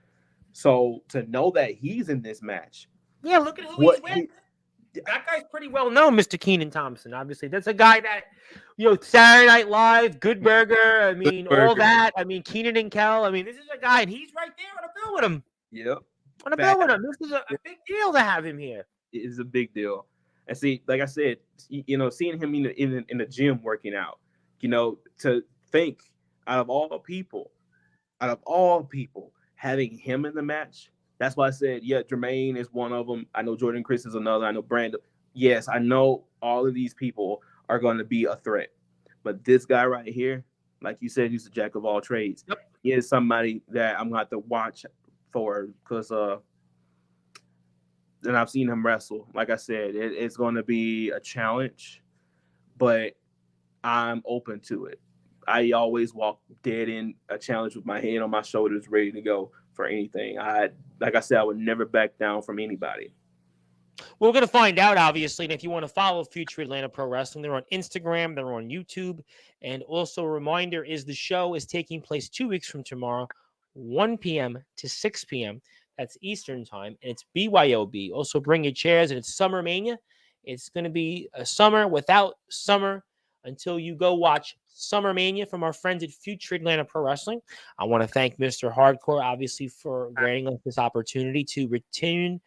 So to know that he's in this match. Yeah, look at who he's with. That guy's pretty well known, Mr. Keenan Thompson. Obviously, that's a guy that, Saturday Night Live, Good Burger. All that. Keenan and Kel. This is a guy, and he's right there on a bill with him. Yep. On a bill with him. This is a big deal to have him here. It is a big deal. And see, like I said, seeing him in the gym working out, to think out of all people, having him in the match. That's why I said, yeah, Jermaine is one of them. I know Jordan Chris is another. I know Brandon. Yes, I know all of these people are going to be a threat. But this guy right here, like you said, he's a jack of all trades. Yep. He is somebody that I'm going to have to watch for because and I've seen him wrestle. Like I said, it's going to be a challenge, but I'm open to it. I always walk dead in a challenge with my head on my shoulders, ready to go for anything. Like I said, I would never back down from anybody. We're going to find out, obviously, and if you want to follow Future Atlanta Pro Wrestling, they're on Instagram, they're on YouTube, and also a reminder is the show is taking place 2 weeks from tomorrow, 1 p.m. to 6 p.m. That's Eastern time, and it's BYOB. Also, bring your chairs, and it's Summer Mania. It's going to be a summer without summer until you go watch Summer Mania from our friends at Future Atlanta Pro Wrestling. I want to thank Mr. Hardcore, obviously, for granting us this opportunity to return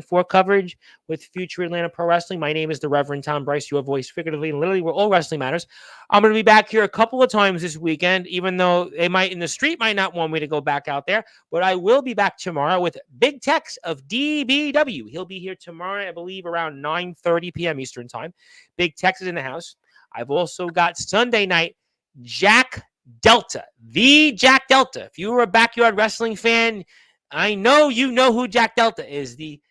for coverage with Future Atlanta Pro Wrestling. My name is the Reverend Tom Bryce, your voice figuratively and literally where all wrestling matters. I'm going to be back here a couple of times this weekend, even though they might in the street might not want me to go back out there, but I will be back tomorrow with Big Tex of DBW. He'll be here tomorrow, I believe, around 9:30 p.m. Eastern time. Big Tex is in the house. I've also got Sunday night, Jack Delta, the Jack Delta. If you were a backyard wrestling fan, I know you know who Jack Delta is. The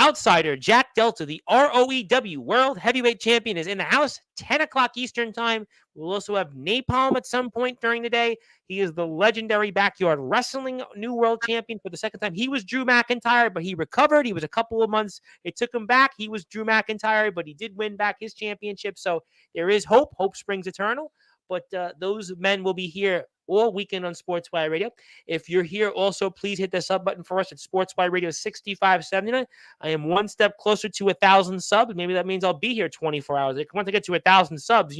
outsider, Jack Delta, the ROEW World Heavyweight Champion, is in the house, 10 o'clock Eastern Time. We'll also have Napalm at some point during the day. He is the legendary backyard wrestling new world champion for the second time. He was Drew McIntyre, but he recovered. He was a couple of months. It took him back. He was Drew McIntyre, but he did win back his championship. So there is hope. Hope springs eternal. But those men will be here all weekend on Sportswire Radio. If you're here, also please hit the sub button for us at Sportswire Radio 6579. I am one step closer to 1,000 subs. Maybe that means I'll be here 24 hours. Once I get to 1,000 subs,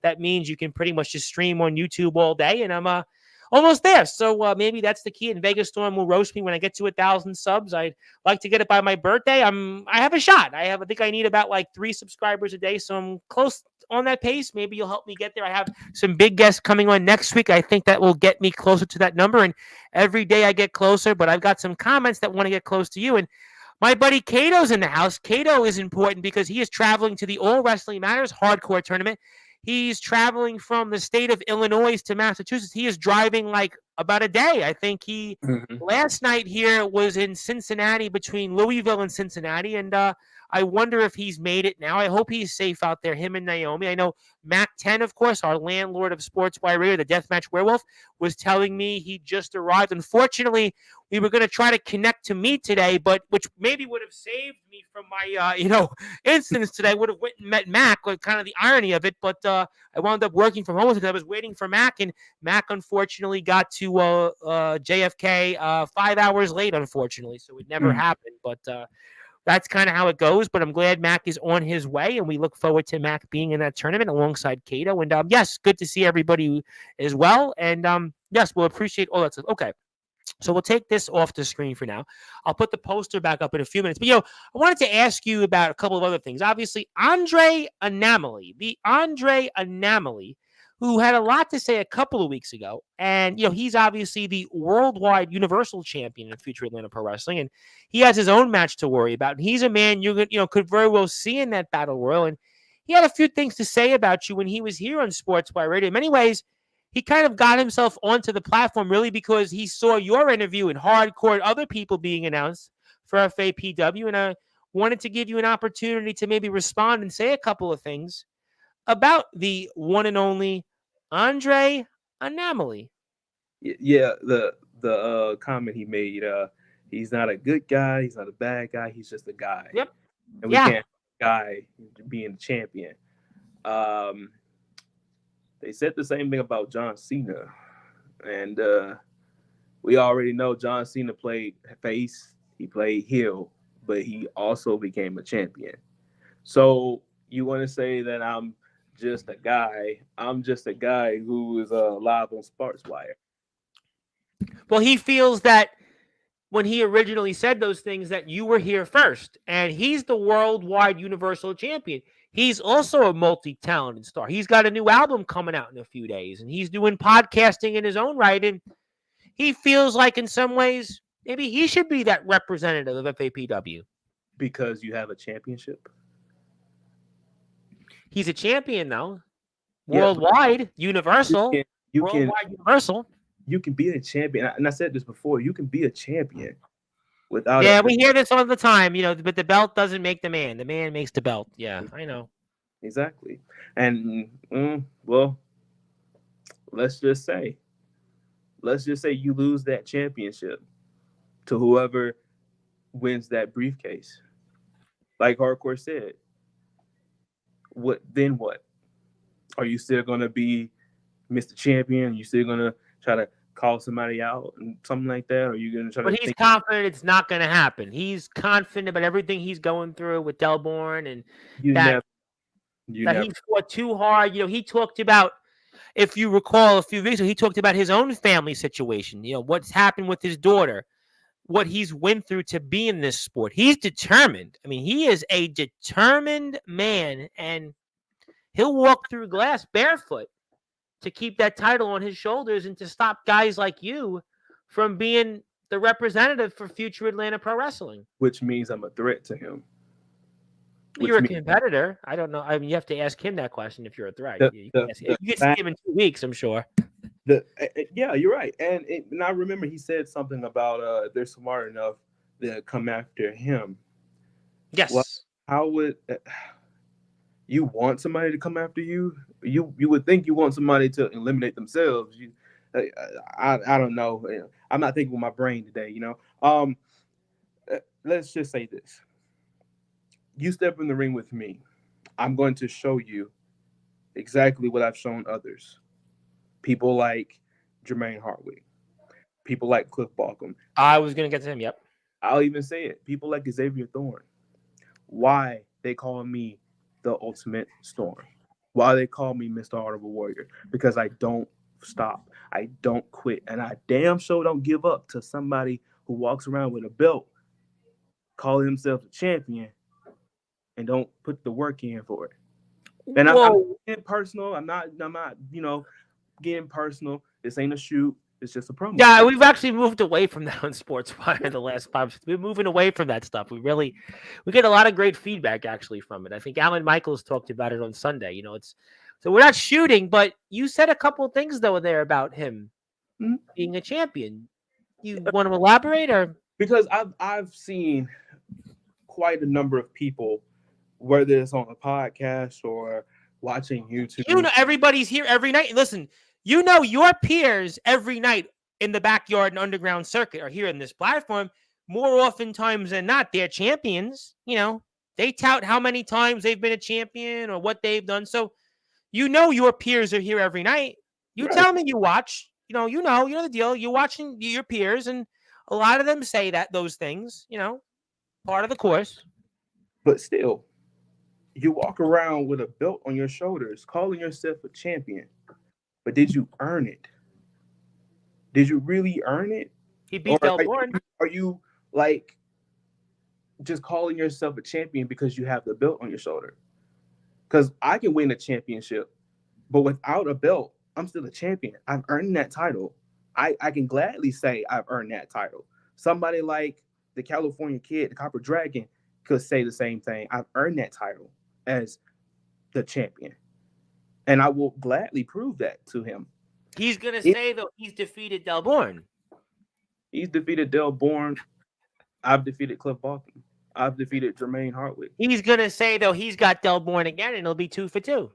that means you can pretty much just stream on YouTube all day, and I'm almost there. So maybe that's the key. And Vega Storm will roast me when I get to 1,000 subs. I'd like to get it by my birthday. I have a shot. I think I need about like 3 subscribers a day, so I'm close on that pace. Maybe you'll help me get there. I have some big guests coming on next week. I think that will get me closer to that number. And every day I get closer, but I've got some comments that want to get close to you. And my buddy Cato's in the house. Cato is important because he is traveling to the All Wrestling Matters hardcore tournament. He's traveling from the state of Illinois to Massachusetts. He is driving like about a day. I think he last night here was in Cincinnati, between Louisville and Cincinnati. And I wonder if he's made it now. I hope he's safe out there, him and Naomi. I know Mac 10, of course, our landlord of Sportswire Radio, the Deathmatch Werewolf, was telling me he just arrived. Unfortunately, we were going to try to connect to me today, but which maybe would have saved me from my, incidents today. Would have went and met Mac, like kind of the irony of it. But I wound up working from home because I was waiting for Mac, and Mac unfortunately got to JFK 5 hours late, unfortunately. So it never happened. But that's kind of how it goes. But I'm glad Mac is on his way, and we look forward to Mac being in that tournament alongside Cato. And yes, good to see everybody as well. And yes, we'll appreciate all that stuff. Okay. So we'll take this off the screen for now. I'll put the poster back up in a few minutes. But, I wanted to ask you about a couple of other things. Obviously, Andre Anamali, who had a lot to say a couple of weeks ago. And, he's obviously the worldwide universal champion in future Atlanta Pro Wrestling. And he has his own match to worry about. And he's a man you could very well see in that battle royal. And he had a few things to say about you when he was here on Sportswire Radio. In many ways, he kind of got himself onto the platform really because he saw your interview and hardcore other people being announced for FAPW. And I wanted to give you an opportunity to maybe respond and say a couple of things about the one and only Andre Anamali. Yeah, the comment he made, he's not a good guy, he's not a bad guy, he's just a guy. Yep. And we can't have a guy being the champion. They said the same thing about John Cena. And we already know John Cena played face, he played heel, but he also became a champion. So you want to say that I'm just a guy who is live on Sportswire. Well, he feels that when he originally said those things that you were here first, and he's the worldwide universal champion. He's also a multi-talented star. He's got a new album coming out in a few days, and he's doing podcasting in his own right, and he feels like in some ways maybe he should be that representative of FAPW. Because you have a championship? He's a champion, though. Worldwide, universal. Universal. You can be a champion. And I said this before. You can be a champion without. Yeah, we hear this all the time, but the belt doesn't make the man. The man makes the belt. Yeah, I know. Exactly. And, well, let's just say you lose that championship to whoever wins that briefcase. Like Hardcore said. What? Are you still going to be Mr. Champion? Are you still going to try to call somebody out and something like that? Or are you going to try But he's confident it's not going to happen. He's confident about everything he's going through with Delborn and that he fought too hard. He talked about, if you recall a few weeks ago, he talked about his own family situation, what's happened with his daughter, what he's went through to be in this sport. He's determined. I mean, he is a determined man, and he'll walk through glass barefoot to keep that title on his shoulders and to stop guys like you from being the representative for future Atlanta Pro Wrestling. Which means I'm a threat to him. You're a competitor. I don't know. I mean, you have to ask him that question if you're a threat. You can see him in 2 weeks, I'm sure. Yeah, you're right. And I remember he said something about they're smart enough to come after him. Well, Yes. how would you want somebody to come after you? You would think you want somebody to eliminate themselves. I don't know. I'm not thinking with my brain today. Let's just say this: you step in the ring with me, I'm going to show you exactly what I've shown others. People like Jermaine Hartwig, people like Cliff Balcom. I was going to get to him. Yep. I'll even say it. People like Xavier Thorne. Why they call me the Ultimate Storm? Why they call me Mr. Honorable Warrior? Because I don't stop. I don't quit. And I damn sure don't give up to somebody who walks around with a belt, calling himself a champion, and don't put the work in for it. And I'm Whoa. getting personal. I'm not, getting personal. This ain't a shoot. It's just a promo. Yeah, we've actually moved away from that on Sportswire the last 5. We're moving away from that stuff. We get a lot of great feedback actually from it. I think Alan Michaels talked about it on Sunday. It's so we're not shooting, but you said a couple of things though there about him Mhm. being a champion. You want to elaborate or? Because I've seen quite a number of people, whether it's on a podcast or watching YouTube. Everybody's here every night. Listen, your peers every night in the backyard and underground circuit are here in this platform. More oftentimes than not, they're champions. They tout how many times they've been a champion or what they've done. So, your peers are here every night. You Right. tell me you watch. You know the deal. You're watching your peers, and a lot of them say those things. Part of the course. But still, you walk around with a belt on your shoulders, calling yourself a champion. But did you earn it? Did you really earn it? He Or beat Del Born. are you like just calling yourself a champion because you have the belt on your shoulder? Because I can win a championship, but without a belt, I'm still a champion. I've earned that title. I can gladly say I've earned that title. Somebody like the California Kid, the Copper Dragon, could say the same thing. I've earned that title as the champion. And I will gladly prove that to him. He's gonna If say though he's defeated Del Born. he's defeated Del Born, I've defeated Cliff Balcom. I've defeated Jermaine Hartwig. He's gonna say though he's got Del Born again, and it'll be 2 for 2.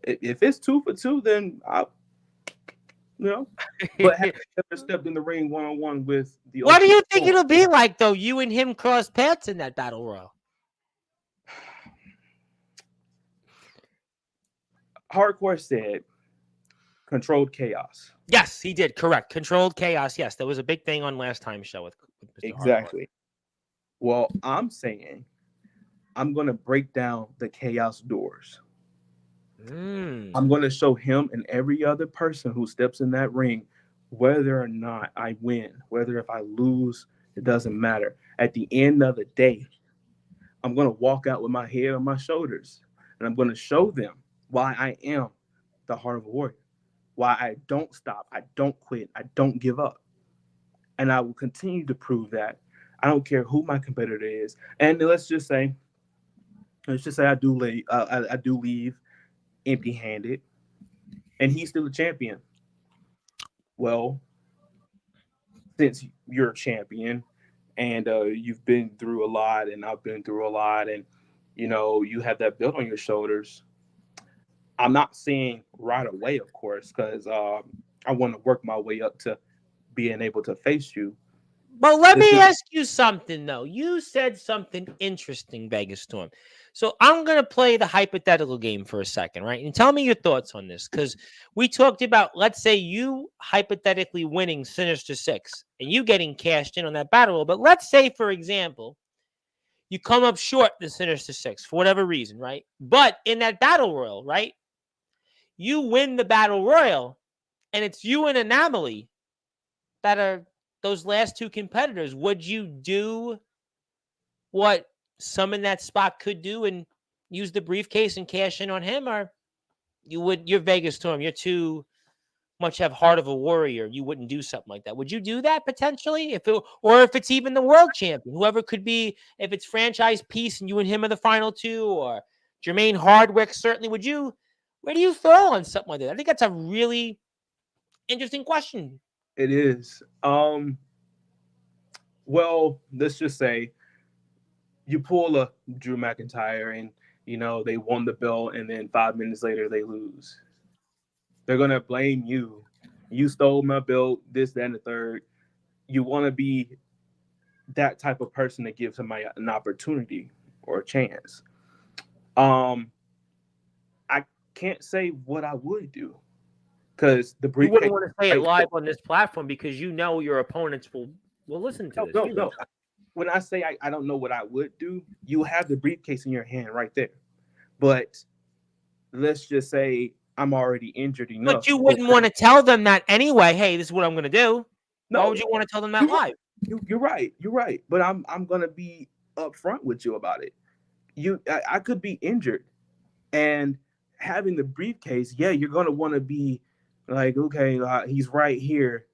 If it's 2 for 2, then But have you ever stepped in the ring one-on-one with the What do you Ultimate think Storm? it'll be like though? You and him cross paths in that battle royal. Hardcore said controlled chaos. Yes, he did. Correct. Controlled chaos. Yes, there was a big thing on last time's show with Mr. Exactly. Well, I'm saying I'm going to break down the chaos doors. I'm going to show him and every other person who steps in that ring, whether or not I win, whether if I lose, it doesn't matter. At the end of the day, I'm going to walk out with my head on my shoulders, and I'm going to show them why I am the heart of a warrior, why I don't stop, I don't quit, I don't give up. And I will continue to prove that. I don't care who my competitor is. And let's just say I do leave empty-handed, and he's still a champion. Well, since you're a champion and you've been through a lot, and I've been through a lot, and you have that belt on your shoulders, I'm not saying right away, of course, because I want to work my way up to being able to face you. But let me ask you something, though. You said something interesting, Vegas Storm. So I'm going to play the hypothetical game for a second, right? And tell me your thoughts on this, because we talked about, let's say you hypothetically winning Sinister Six and you getting cashed in on that battle royal. But let's say, for example, you come up short the Sinister Six for whatever reason, right? But in that battle royal, right, you win the battle royal, and it's you and Anomaly that are those last 2 competitors. Would you do what some in that spot could do and use the briefcase and cash in on him? Or you're Vegas Storm, you're too much have heart of a warrior, you wouldn't do something like that? Would you do that potentially? If it's even the world champion, whoever could be, if it's franchise peace and you and him are the final 2, or Jermaine Hardwick, certainly, where do you fall on something like that? I think that's a really interesting question. It is. Well, let's just say you pull a Drew McIntyre and they won the belt, and then 5 minutes later they lose. They're gonna blame you. You stole my belt, this, that, and the third. You want to be that type of person that gives somebody an opportunity or a chance. I can't say what I would do because the You briefcase. wouldn't want to say it live on this platform because your opponents will listen to this. No. When I say I don't know what I would do, you have the briefcase in your hand right there. But let's just say I'm already injured enough. But you wouldn't want to tell them that anyway. Hey, this is what I'm going to do. No, why would you want to tell them that live? You're right. You're right. But I'm going to be upfront with you about it. I could be injured, and having the briefcase, yeah, you're going to want to be like, okay, he's right here.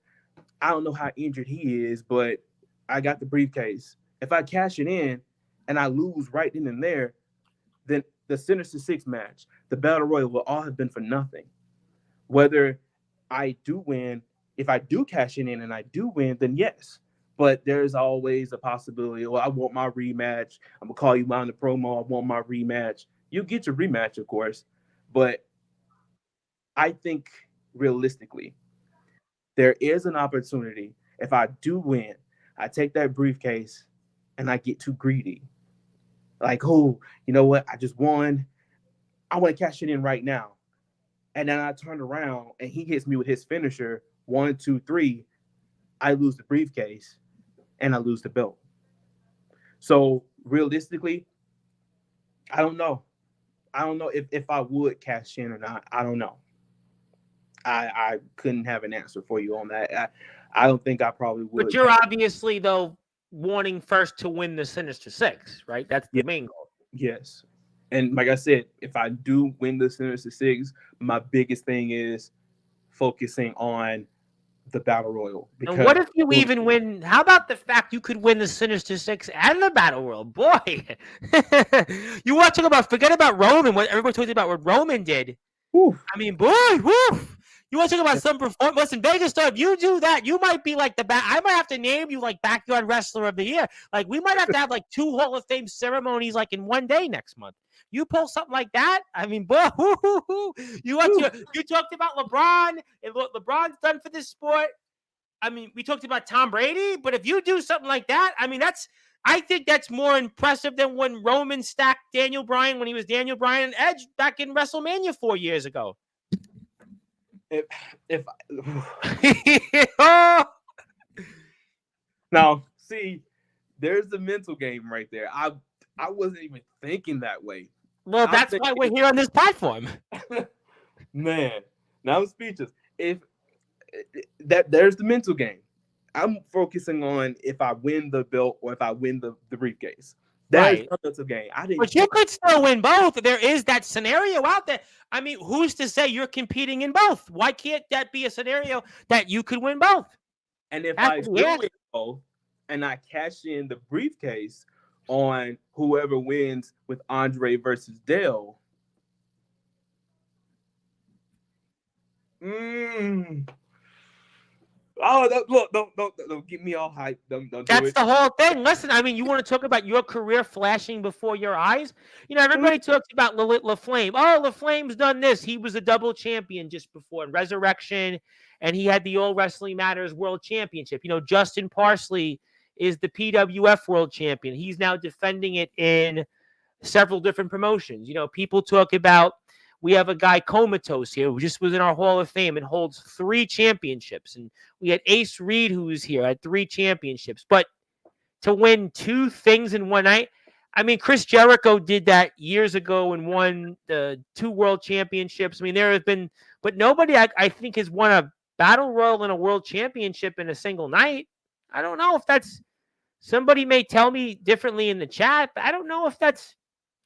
I don't know how injured he is, but I got the briefcase. If I cash it in and I lose right then and there, then the Sinister Six match, the Battle Royal will all have been for nothing. Whether I do win, if I do cash it in and I do win, then yes. But there's always a possibility, I want my rematch. I'm going to call you on the promo. I want my rematch. You get your rematch, of course. But I think realistically, there is an opportunity. If I do win, I take that briefcase and I get too greedy. Like, oh, you know what? I just won. I want to cash it in right now. And then I turn around and he hits me with his finisher. 1, 2, 3. I lose the briefcase and I lose the belt. So realistically, I don't know. I don't know if I would cash in or not. I don't know. I couldn't have an answer for you on that. I don't think I probably would. But you're obviously, though, wanting first to win the Sinister Six, right? That's the main goal. Yes. And like I said, if I do win the Sinister Six, my biggest thing is focusing on the Battle Royal. And what if you even win? How about the fact you could win the Sinister Six and the Battle Royal? Boy, you want to talk about, forget about Roman, what everybody talked about what Roman did. Oof. I mean, boy, woof. You want to talk about some performance? Listen, Vega star, if you do that, you might be like I might have to name you like Backyard Wrestler of the Year. Like, we might have to have like 2 Hall of Fame ceremonies like in one day next month. You pull something like that, I mean, boy, you talked about LeBron and what LeBron's done for this sport. I mean, we talked about Tom Brady, but if you do something like that, I mean, I think that's more impressive than when Roman stacked Daniel Bryan when he was Daniel Bryan and Edge back in WrestleMania 4 years ago. Now, see, there's the mental game right there. I wasn't even thinking that way. Well, that's why we're here on this platform. Man, now I'm speechless. There's the mental game. I'm focusing on if I win the belt or if I win the briefcase. That's a mental game. But you could still win both. There is that scenario out there. I mean, who's to say you're competing in both? Why can't that be a scenario that you could win both? And if I do win both and I cash in the briefcase on whoever wins with Andre versus Dale, oh, look! Don't get me all hyped. Don't That's the whole thing. Listen, I mean, you want to talk about your career flashing before your eyes? You know, everybody talks about LaFlame. Oh, LaFlame's done this. He was a double champion just before in Resurrection, and he had the All Wrestling Matters World Championship. You know, Justin Parsley is the PWF World Champion. He's now defending it in several different promotions. You know, people talk about, we have a guy Comatose here who just was in our Hall of Fame and holds 3 championships. And we had Ace Reed, who was here, had 3 championships. But to win 2 things in one night, I mean, Chris Jericho did that years ago and won the 2 world championships. I mean, there have been, but nobody, I think, has won a Battle Royal and a world championship in a single night. I don't know if that's, somebody may tell me differently in the chat, but I don't know if that's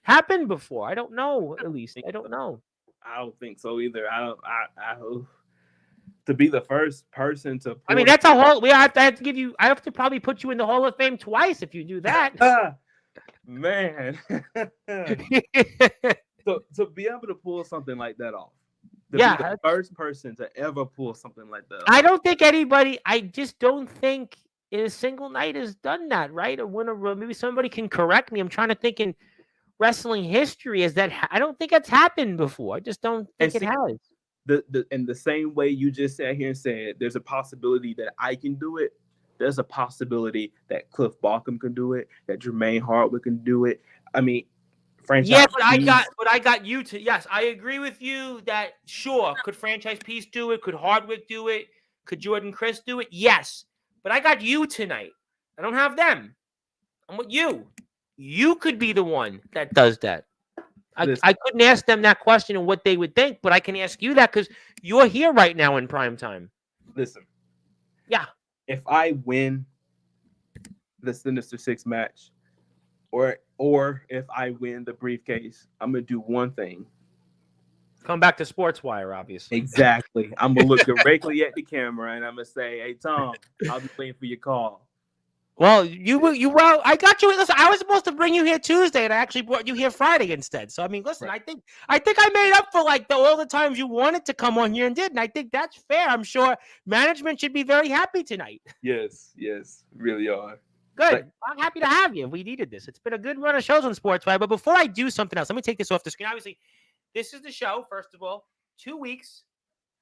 happened before. I don't know, at least. I don't know. I don't think so either. I to be the first person to. I mean, that's a whole. I have to probably put you in the Hall of Fame twice if you do that. Man. So to be able to pull something like that off, to be the first person to ever pull something like that. I don't think anybody. I just don't think in a single night has done that, right? Or when maybe somebody can correct me. I'm trying to think in wrestling history. Is that I don't think it's happened before. I just don't think it has. In the same way you just sat here and said, there's a possibility that I can do it. There's a possibility that Cliff Barkham can do it. That Jermaine Hardwick can do it. I mean, franchise. Yeah, but I got you to. Yes, I agree with you that sure, could Franchise Peace do it? Could Hardwick do it? Could Jordan Chris do it? Yes, but I got you tonight. I don't have them. I'm with you. You could be the one that does that. I couldn't ask them that question and what they would think, but I can ask you that because you're here right now in prime time. Listen. Yeah. If I win the Sinister Six match, or if I win the briefcase, I'm gonna do one thing. Come back to Sportswire, obviously. Exactly. I'm gonna look directly at the camera and I'm gonna say, "Hey Tom, I'll be waiting for your call." Well, I got you. Listen, I was supposed to bring you here Tuesday, and I actually brought you here Friday instead. So I mean, listen, right. I think I made up for all the times you wanted to come on here and did, and I think that's fair. I'm sure management should be very happy tonight. Yes, really are. Good. I'm happy to have you. We needed this. It's been a good run of shows on Sportswire. But before I do something else, let me take this off the screen. Obviously, this is the show. First of all, 2 weeks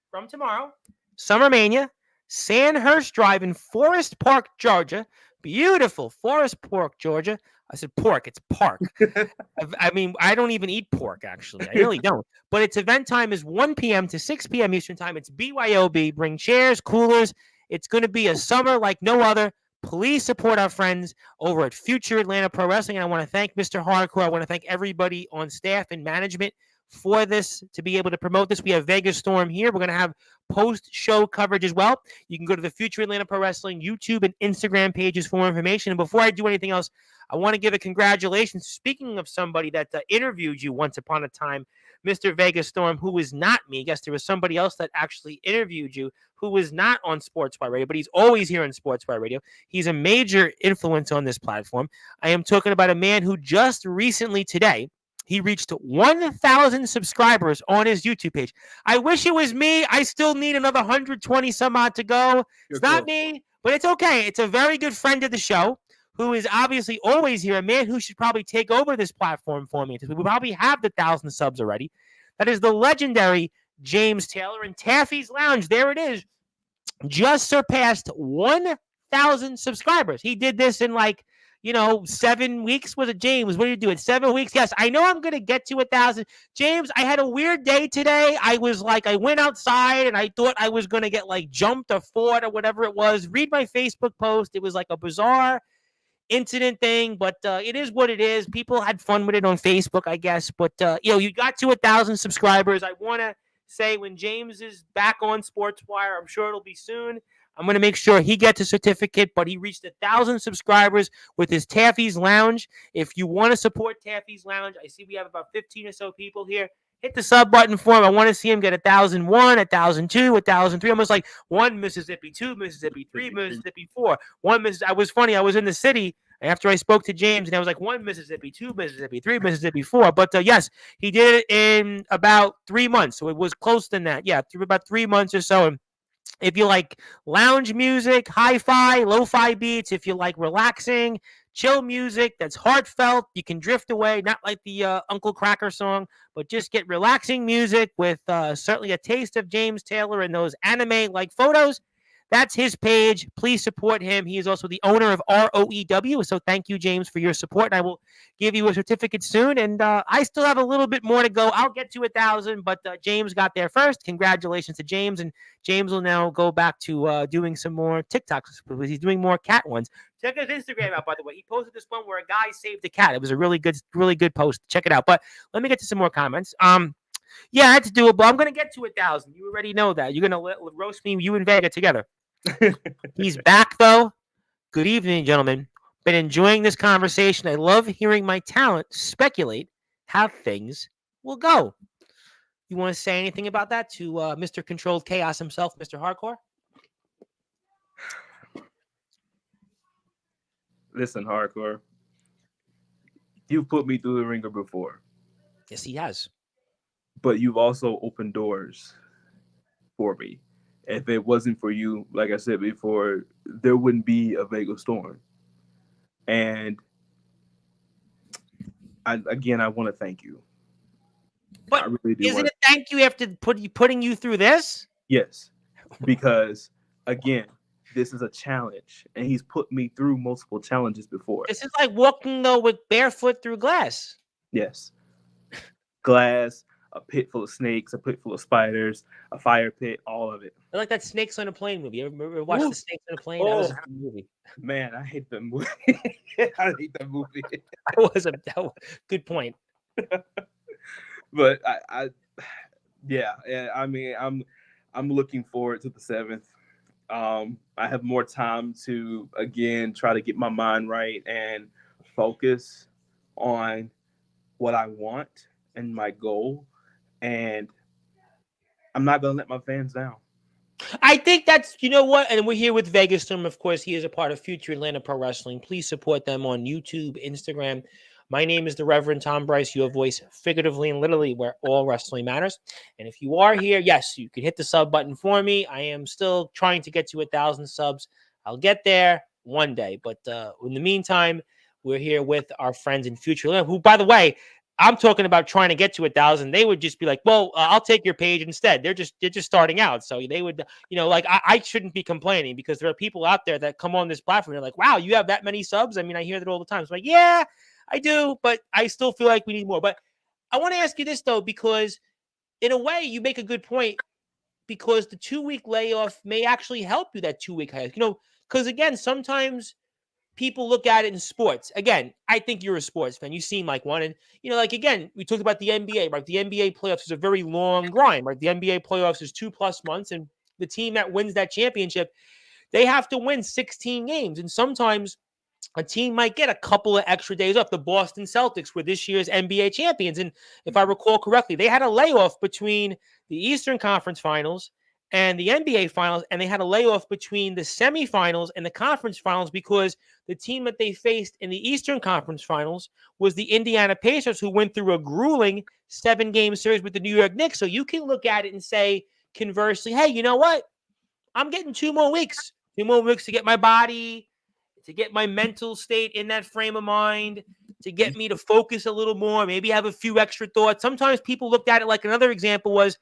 from tomorrow, Summer Mania, Sandhurst Drive in Forest Park, Georgia. Beautiful Forest Park, Georgia. I said pork. It's park. I mean, I don't even eat pork, actually. I really don't. But its event time is 1 p.m. to 6 p.m. Eastern time. It's BYOB. Bring chairs, coolers. It's going to be a summer like no other. Please support our friends over at Future Atlanta Pro Wrestling. And I want to thank Mr. Hardcore. I want to thank everybody on staff and management for this, to be able to promote this. We have Vega Storm here. We're going to have post-show coverage as well. You can go to the Future Atlanta Pro Wrestling YouTube and Instagram pages for more information. And before I do anything else, I want to give a congratulations. Speaking of somebody that interviewed you once upon a time, Mr. Vega Storm, who was not me. I guess there was somebody else that actually interviewed you who was not on Sportswire Radio, but he's always here on Sportswire Radio. He's a major influence on this platform. I am talking about a man who just recently today, he reached 1,000 subscribers on his YouTube page. I wish it was me. I still need another 120 some odd to go. It's not me, but it's okay. It's a very good friend of the show who is obviously always here, a man who should probably take over this platform for me. We probably have the 1,000 subs already. That is the legendary James Taylor. And Taffy's Lounge, there it is, just surpassed 1,000 subscribers. He did this in 7 weeks. Was it, James? What are you doing? 7 weeks? Yes, I know I'm going to get to 1,000. James, I had a weird day today. I went outside and I thought I was going to get jumped or fought or whatever it was. Read my Facebook post. It was a bizarre incident thing, but it is what it is. People had fun with it on Facebook, I guess. But, you got to 1,000 subscribers. I want to say when James is back on Sportswire, I'm sure it'll be soon, I'm going to make sure he gets a certificate, but he reached 1,000 subscribers with his Taffy's Lounge. If you want to support Taffy's Lounge, I see we have about 15 or so people here. Hit the sub button for him. I want to see him get 1,001, 1,002, 1,003. Almost like 1 Mississippi, 2 Mississippi, 3 Mississippi, 4. 1 Mississippi. I was funny. I was in the city after I spoke to James, and I was like 1 Mississippi, 2 Mississippi, 3 Mississippi, 4. But yes, he did it in about 3 months. So it was close than that. Yeah, through about 3 months or so. And if you like lounge music, hi-fi, lo-fi beats, if you like relaxing, chill music that's heartfelt, you can drift away, not like the Uncle Cracker song, but just get relaxing music with certainly a taste of James Taylor and those anime-like photos. That's his page. Please support him. He is also the owner of ROEW. So thank you, James, for your support. And I will give you a certificate soon. And I still have a little bit more to go. I'll get to 1,000, but James got there first. Congratulations to James. And James will now go back to doing some more TikToks because he's doing more cat ones. Check his Instagram out, by the way. He posted this one where a guy saved a cat. It was a really good post. Check it out. But let me get to some more comments. Yeah, that's doable. I'm going to get to 1,000. You already know that. You're going to roast me, you and Vega together. He's back, though. Good evening, gentlemen. Been enjoying this conversation. I love hearing my talent speculate how things will go. You want to say anything about that to Mr. Controlled Chaos himself, Mr. Hardcore? Listen, Hardcore. You've put me through the ringer before. Yes, he has. but you've also opened doors for me. If it wasn't for you, like I said before, there wouldn't be a Vega Storm. And I want to thank you. I But really do isn't want it to. thank you after putting you through this? Yes, because again, this is a challenge, and he's put me through multiple challenges before. This is like walking though with barefoot through glass. Yes, glass, a pit full of snakes, a pit full of spiders, a fire pit, all of it. I like that Snakes on a Plane movie. You ever watch Woo! the Snakes on a Plane? That was Oh a good movie. man, I hate that movie. I hate that movie. That was good point. But yeah. I mean, I'm looking forward to the 7th. I have more time to again try to get my mind right and focus on what I want and my goal, and I'm not gonna let my fans down. I think that's, you know what, and we're here with Vegas Storm. Of course, he is a part of Future Atlanta Pro Wrestling. Please support them on YouTube, Instagram. My name is the Reverend Tom Bryce, your voice figuratively and literally where all wrestling matters. And if you are here, yes, you can hit the sub button for me. I am still trying to get to 1,000 subs. I'll get there one day. But in the meantime, we're here with our friends in Future Atlanta, who, by the way, I'm talking about trying to get to 1,000. They would just be like, well, I'll take your page instead. They're just starting out. So they would, like I shouldn't be complaining because there are people out there that come on this platform. They're like, wow, you have that many subs? I mean, I hear that all the time. So I'm like, yeah, I do, but I still feel like we need more. But I want to ask you this though, because in a way you make a good point because the 2-week layoff may actually help you that 2-week hiatus, because again, sometimes people look at it in sports. Again, I think you're a sports fan. You seem like one. And, like, again, we talked about the NBA, right? The NBA playoffs is a very long grind, right? The NBA playoffs is 2+ months. And the team that wins that championship, they have to win 16 games. And sometimes a team might get a couple of extra days off. The Boston Celtics were this year's NBA champions. And if I recall correctly, they had a layoff between the Eastern Conference Finals and the NBA Finals, and they had a layoff between the semifinals and the conference finals because the team that they faced in the Eastern Conference Finals was the Indiana Pacers, who went through a grueling 7-game series with the New York Knicks. So you can look at it and say, conversely, hey, you know what? I'm getting 2 more weeks. 2 more weeks to get my body, to get my mental state in that frame of mind, to get me to focus a little more, maybe have a few extra thoughts. Sometimes people looked at it like another example was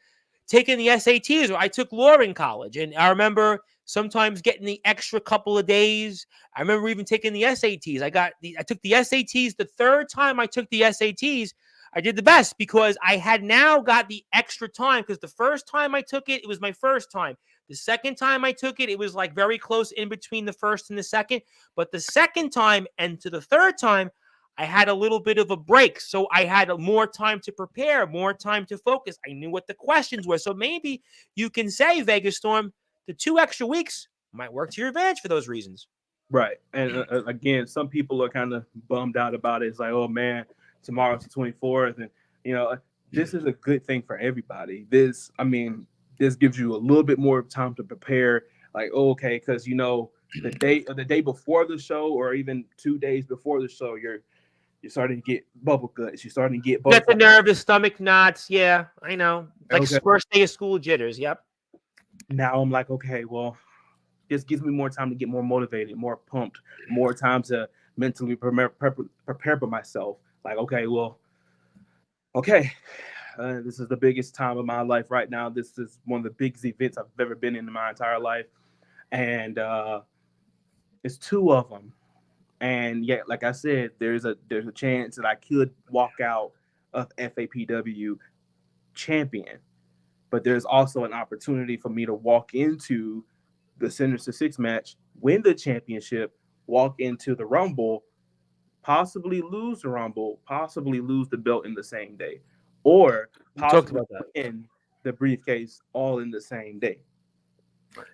taking the SATs. I took law in college, and I remember sometimes getting the extra couple of days. I remember even taking the SATs. I took the SATs the 3rd time I took the SATs. I did the best because I had now got the extra time because the first time I took it, it was my first time. The second time I took it, it was like very close in between the first and the second. But the second time and to the third time, I had a little bit of a break. So I had more time to prepare, more time to focus. I knew what the questions were. So maybe you can say, Vegas Storm, the 2 extra weeks might work to your advantage for those reasons. Right. And again, some people are kind of bummed out about it. It's like, oh man, tomorrow's the 24th. And, this is a good thing for everybody. This gives you a little bit more time to prepare. Like, okay, because, the day before the show or even 2 days before the show, you're starting to get bubble guts. You're starting to get Got the nervous stomach knots. Yeah, I know. Like okay. first day of school jitters. Yep. Now I'm like, okay, well, this gives me more time to get more motivated, more pumped, more time to mentally prepare for myself. Like, okay, this is the biggest time of my life right now. This is one of the biggest events I've ever been in my entire life. And it's 2 of them. And yeah, like I said, there's a chance that I could walk out of FAPW champion. But there's also an opportunity for me to walk into the Sinister Six match, win the championship, walk into the Rumble, possibly lose the Rumble, possibly lose the belt in the same day, or possibly win the briefcase all in the same day.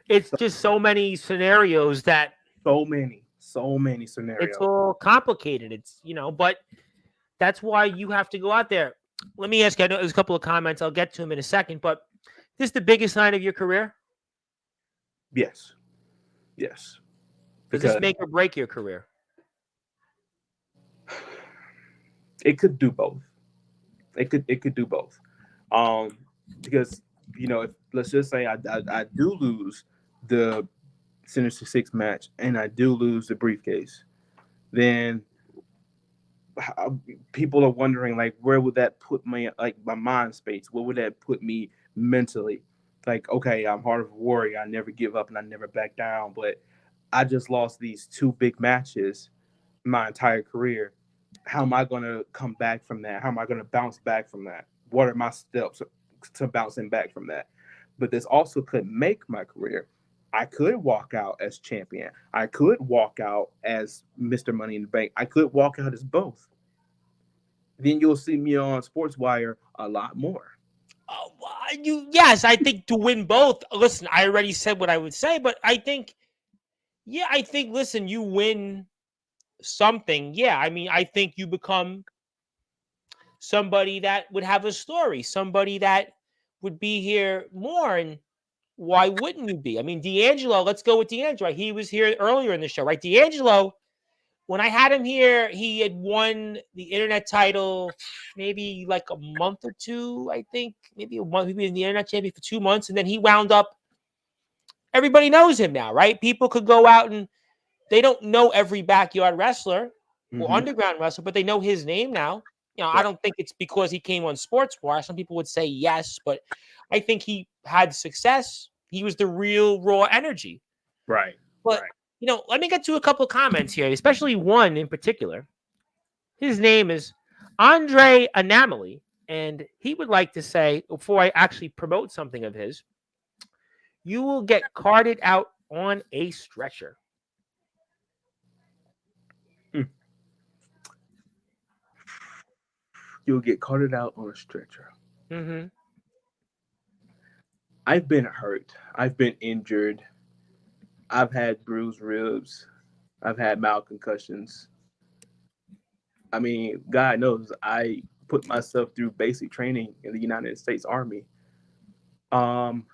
It's just so many scenarios that so many scenarios. It's all complicated. It's, but that's why you have to go out there. Let me ask you, I know there's a couple of comments. I'll get to them in a second, but this is the biggest night of your career? Yes. Does this make or break your career? It could do both. It could do both. Um, because if let's just say I do lose the Sinister Six match and I do lose the briefcase, then people are wondering like where would that put me, like my mind space, where would that put me mentally? Like, okay, I'm Heart of a Warrior, I never give up and I never back down, but I just lost these two big matches my entire career. How am I going to come back from that? How am I going to bounce back from that? What are my steps to bouncing back from that? But this also could make my career. I could walk out as champion. I could walk out as Mr. Money in the Bank. I could walk out as both. Then you'll see me on Sportswire a lot more. Yes, I think to win both. Listen, I already said what I would say, but I think, yeah, I think. Listen, you win something. Yeah, I mean, I think you become somebody that would have a story, somebody that would be here more. And why wouldn't you be? I mean, D'Angelo. Let's go with D'Angelo. He was here earlier in the show, right? D'Angelo. When I had him here, he had won the internet title maybe like a month or two, I think. Maybe a month, maybe in the internet champion for 2 months. And then he wound up, everybody knows him now, right? People could go out and they don't know every backyard wrestler or Mm-hmm. underground wrestler, but they know his name now. I Right. don't think it's because he came on Sportswire. Some people would say yes, but I think he had success. He was the real raw energy. Right. But Right. let me get to a couple of comments here, especially one in particular. His name is Andre Anamali, and he would like to say, before I actually promote something of his, you will get carted out on a stretcher. Mm. You'll get carted out on a stretcher. Mm-hmm. I've been hurt. I've been injured. I've had bruised ribs. I've had mild concussions. I mean, God knows I put myself through basic training in the United States Army. Um,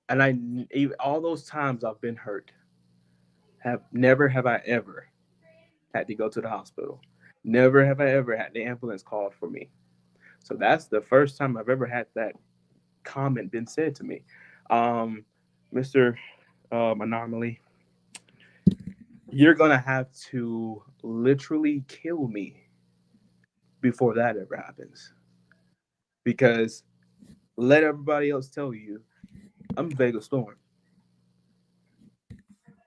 and all those times I've been hurt, have I ever had to go to the hospital. Never have I ever had the ambulance called for me. So that's the first time I've ever had that comment been said to me. Um, Mr. Anomaly, you're gonna have to literally kill me before that ever happens. Because let everybody else tell you, I'm Vega Storm.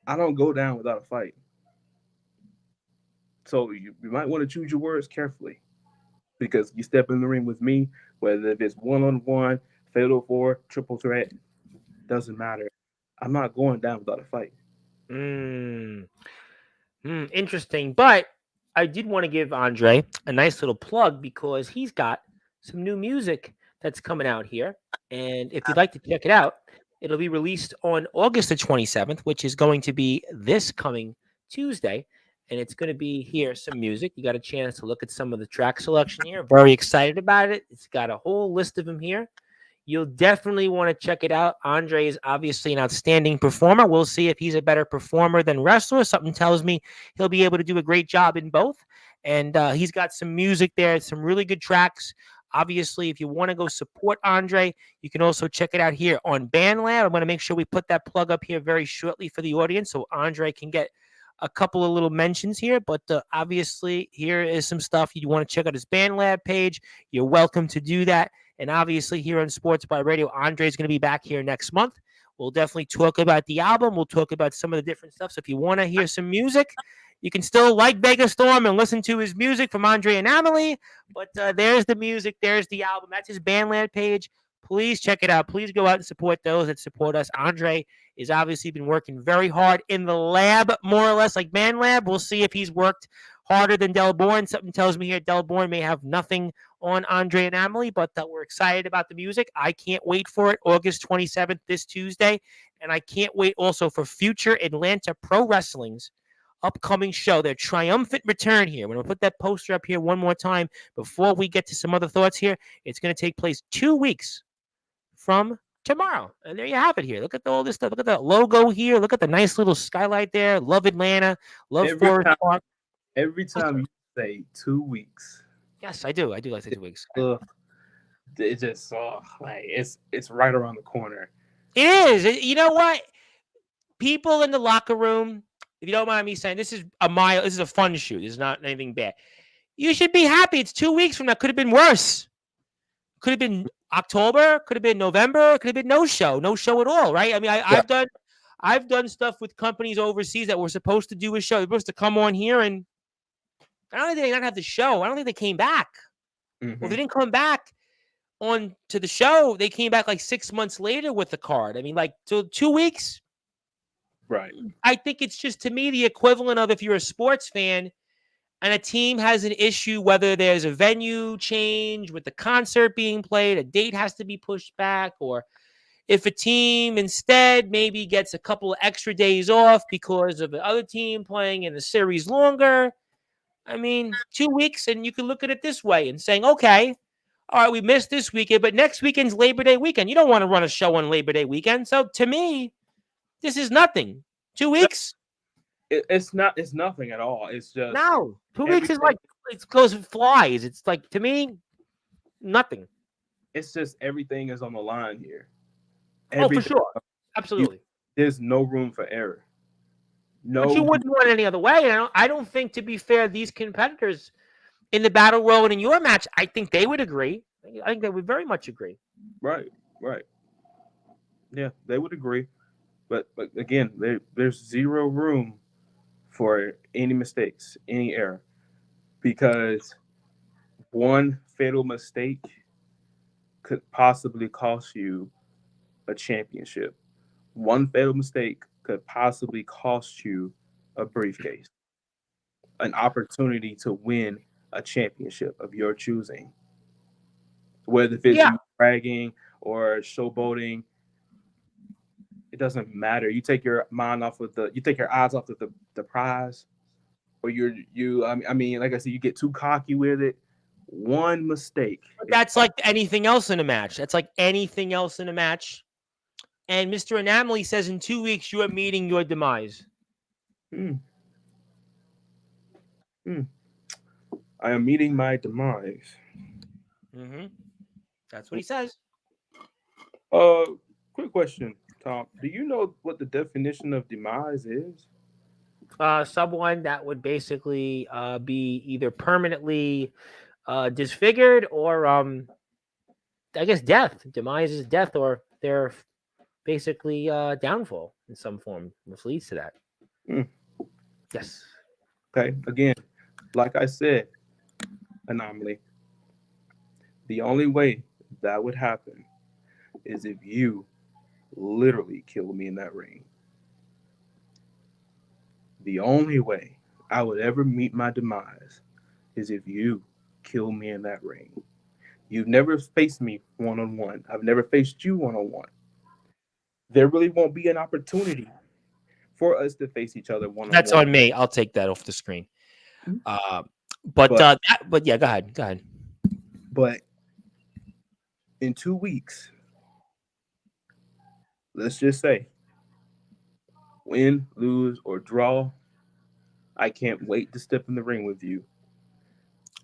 I don't go down without a fight. So you might want to choose your words carefully. Because you step in the ring with me, whether if it's one on one, fatal four, triple threat, doesn't matter. I'm not going down without a fight. Mm. Interesting. But I did want to give Andre a nice little plug because he's got some new music that's coming out here. And if you'd like to check it out, it'll be released on August the 27th, which is going to be this coming Tuesday. And it's going to be here some music. You got a chance to look at some of the track selection here. Very excited about it. It's got a whole list of them here. You'll definitely want to check it out. Andre is obviously an outstanding performer. We'll see if he's a better performer than wrestler. Something tells me he'll be able to do a great job in both. And he's got some music there, some really good tracks. Obviously, if you want to go support Andre, you can also check it out here on BandLab. I'm going to make sure we put that plug up here very shortly for the audience so Andre can get a couple of little mentions here. But obviously, here is some stuff you want to check out his BandLab page. You're welcome to do that. And obviously, here on Sports by Radio, Andre is going to be back here next month. We'll definitely talk about the album. We'll talk about some of the different stuff. So if you want to hear some music, you can still like Vega Storm and listen to his music from Andre and Amelie. But there's the music. There's the album. That's his Bandland page. Please check it out. Please go out and support those that support us. Andre has obviously been working very hard in the lab, more or less like Man Lab. We'll see if he's worked harder than Del Bourne. Something tells me here Del Bourne may have nothing on Andre and Amelie, but we're excited about the music. I can't wait for it. August 27th, this Tuesday. And I can't wait also for future Atlanta Pro Wrestling's upcoming show, their triumphant return here. I'm going to put that poster up here one more time before we get to some other thoughts here. It's going to take place 2 weeks from tomorrow. And there you have it here. Look at all this stuff. Look at the logo here. Look at the nice little skylight there. Love Atlanta. Love Forest Park. Every time you say 2 weeks. Yes, I do. I do like the 2 weeks. It just like it's right around the corner. It is. You know what? People in the locker room, if you don't mind me saying, this is a mile. This is a fun shoot. This is not anything bad. You should be happy. It's 2 weeks from now. Could have been worse. Could have been October. Could have been November. Could have been no show at all. Right? I mean, Yeah. I've done stuff with companies overseas that were supposed to do a show. They were supposed to come on here, and I don't think they not have the show. I don't think they came back. Mm-hmm. Well, they didn't come back on to the show. They came back like 6 months later with the card. I mean, like 2 weeks. Right. I think it's just, to me, the equivalent of if you're a sports fan and a team has an issue, whether there's a venue change with the concert being played, a date has to be pushed back, or if a team instead maybe gets a couple of extra days off because of the other team playing in the series longer. I mean, 2 weeks, and you can look at it this way and saying, okay, all right, we missed this weekend, but next weekend's Labor Day weekend. You don't want to run a show on Labor Day weekend. So to me, this is nothing. 2 weeks? It's not. It's nothing at all. It's just No. 2 weeks is like, it's close to flies. It's like, to me, nothing. It's just everything is on the line here. For sure. Absolutely. There's no room for error. No. But you wouldn't want it any other way. And I don't think, to be fair, these competitors in the battle royal and in your match, I think they would agree. I think they would very much agree. Right. Yeah, they would agree. But again, there's zero room for any mistakes, any error, because one fatal mistake could possibly cost you a championship. One fatal mistake could possibly cost you a briefcase, an opportunity to win a championship of your choosing. Whether it's you bragging or showboating, it doesn't matter. You take your eyes off of the prize, or I mean, like I said, you get too cocky with it. One mistake. But that's like anything else in a match. That's like anything else in a match. And Mr. Anomaly says in 2 weeks you are meeting your demise. I am meeting my demise. Mm-hmm. That's what he says. Quick question, Tom. Do you know what the definition of demise is? Someone that would basically be either permanently disfigured or, I guess, death. Demise is death, or they're basically downfall in some form, which leads to that. Yes. Okay. Again, like I said, Anomaly. The only way that would happen is if you literally kill me in that ring. The only way I would ever meet my demise is if you kill me in that ring. You've never faced me one-on-one. I've never faced you one-on-one. There really won't be an opportunity for us to face each other one-on-one. That's on me. I'll take that off the screen. But yeah, go ahead. But in 2 weeks, let's just say, win, lose, or draw, I can't wait to step in the ring with you,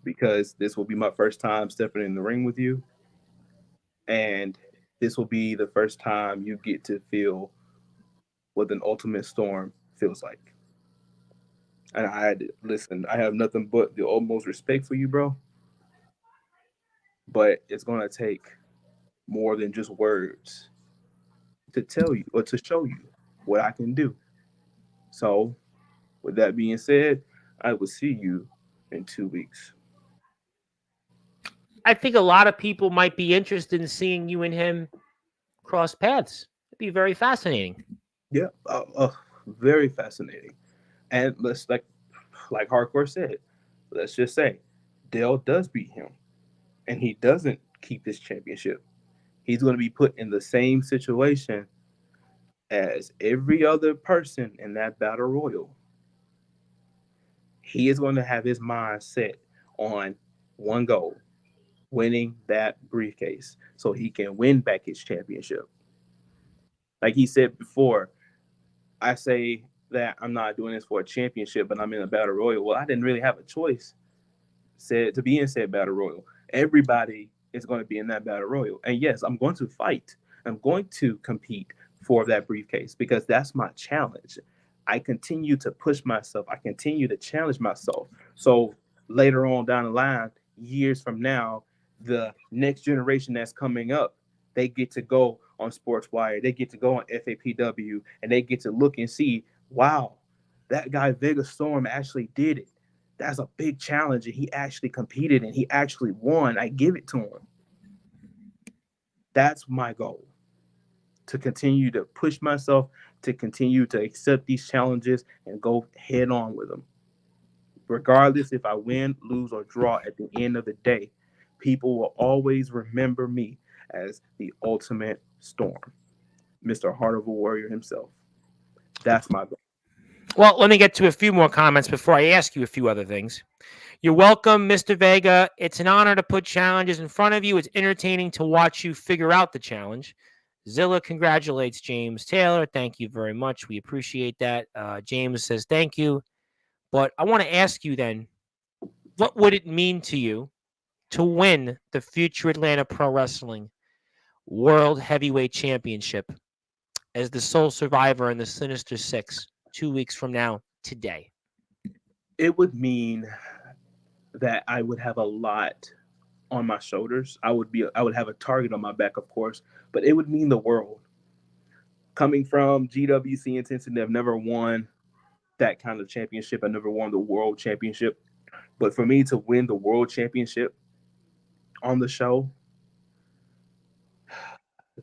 because this will be my first time stepping in the ring with you. And this will be the first time you get to feel what an ultimate storm feels like. And I have nothing but the utmost respect for you, bro. But it's going to take more than just words to tell you or to show you what I can do. So, with that being said, I will see you in 2 weeks. I think a lot of people might be interested in seeing you and him cross paths. It'd be very fascinating. Yeah, very fascinating. And let's like Hardcore said, let's just say Dale does beat him, and he doesn't keep this championship. He's going to be put in the same situation as every other person in that battle royal. He is going to have his mind set on one goal: winning that briefcase so he can win back his championship. Like he said before, I say that I'm not doing this for a championship, but I'm in a battle royal. Well, I didn't really have a choice to be in said battle royal. Everybody is going to be in that battle royal. And yes, I'm going to fight. I'm going to compete for that briefcase because that's my challenge. I continue to push myself. I continue to challenge myself. So later on down the line, years from now, the next generation that's coming up, they get to go on Sportswire, they get to go on FAPW, and they get to look and see, wow, that guy Vega Storm actually did it. That's a big challenge, and he actually competed and he actually won. I give it to him. That's my goal, to continue to push myself, to continue to accept these challenges and go head on with them. Regardless if I win, lose, or draw at the end of the day, people will always remember me as the ultimate Storm, Mr. Heart of a Warrior himself. That's my goal. Well, let me get to a few more comments before I ask you a few other things. You're welcome, Mr. Vega. It's an honor to put challenges in front of you. It's entertaining to watch you figure out the challenge. Zilla congratulates James Taylor. Thank you very much. We appreciate that. James says thank you. But I want to ask you then, what would it mean to you to win the future Atlanta Pro Wrestling World Heavyweight Championship as the sole survivor in the Sinister Six 2 weeks from now today? It would mean that I would have a lot on my shoulders. I would have a target on my back, of course, but it would mean the world. Coming from GWC and Cincinnati, I've never won that kind of championship. I never won the world championship. But for me to win the world championship on the show,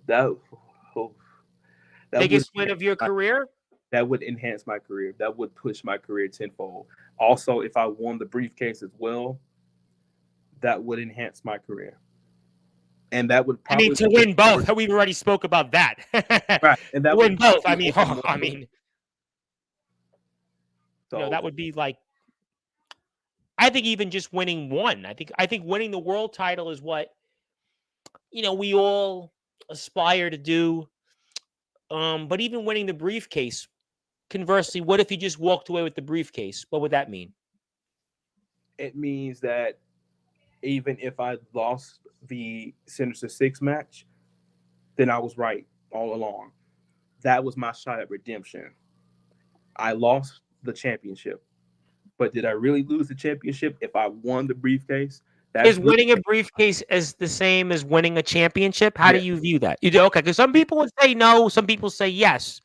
that oh, that Biggest would win of your career? that would enhance my career. That would push my career tenfold. Also, if I won the briefcase as well, that would enhance my career. And that would I mean, probably to win both. We've already spoke about that. right. And that to would win both. I probably mean, open more I doors. mean, So that would be like, I think even just winning one. I think winning the world title is what, we all aspire to do. But even winning the briefcase, conversely, what if you just walked away with the briefcase? What would that mean? it means that even if I lost the Sinister Six match, then I was right all along. That was my shot at redemption. I lost the championship, but did I really lose the championship if I won the briefcase? That's Is really winning a briefcase as the same as winning a championship? How do yeah, you view that? You do okay, because some people would say no, some people say yes.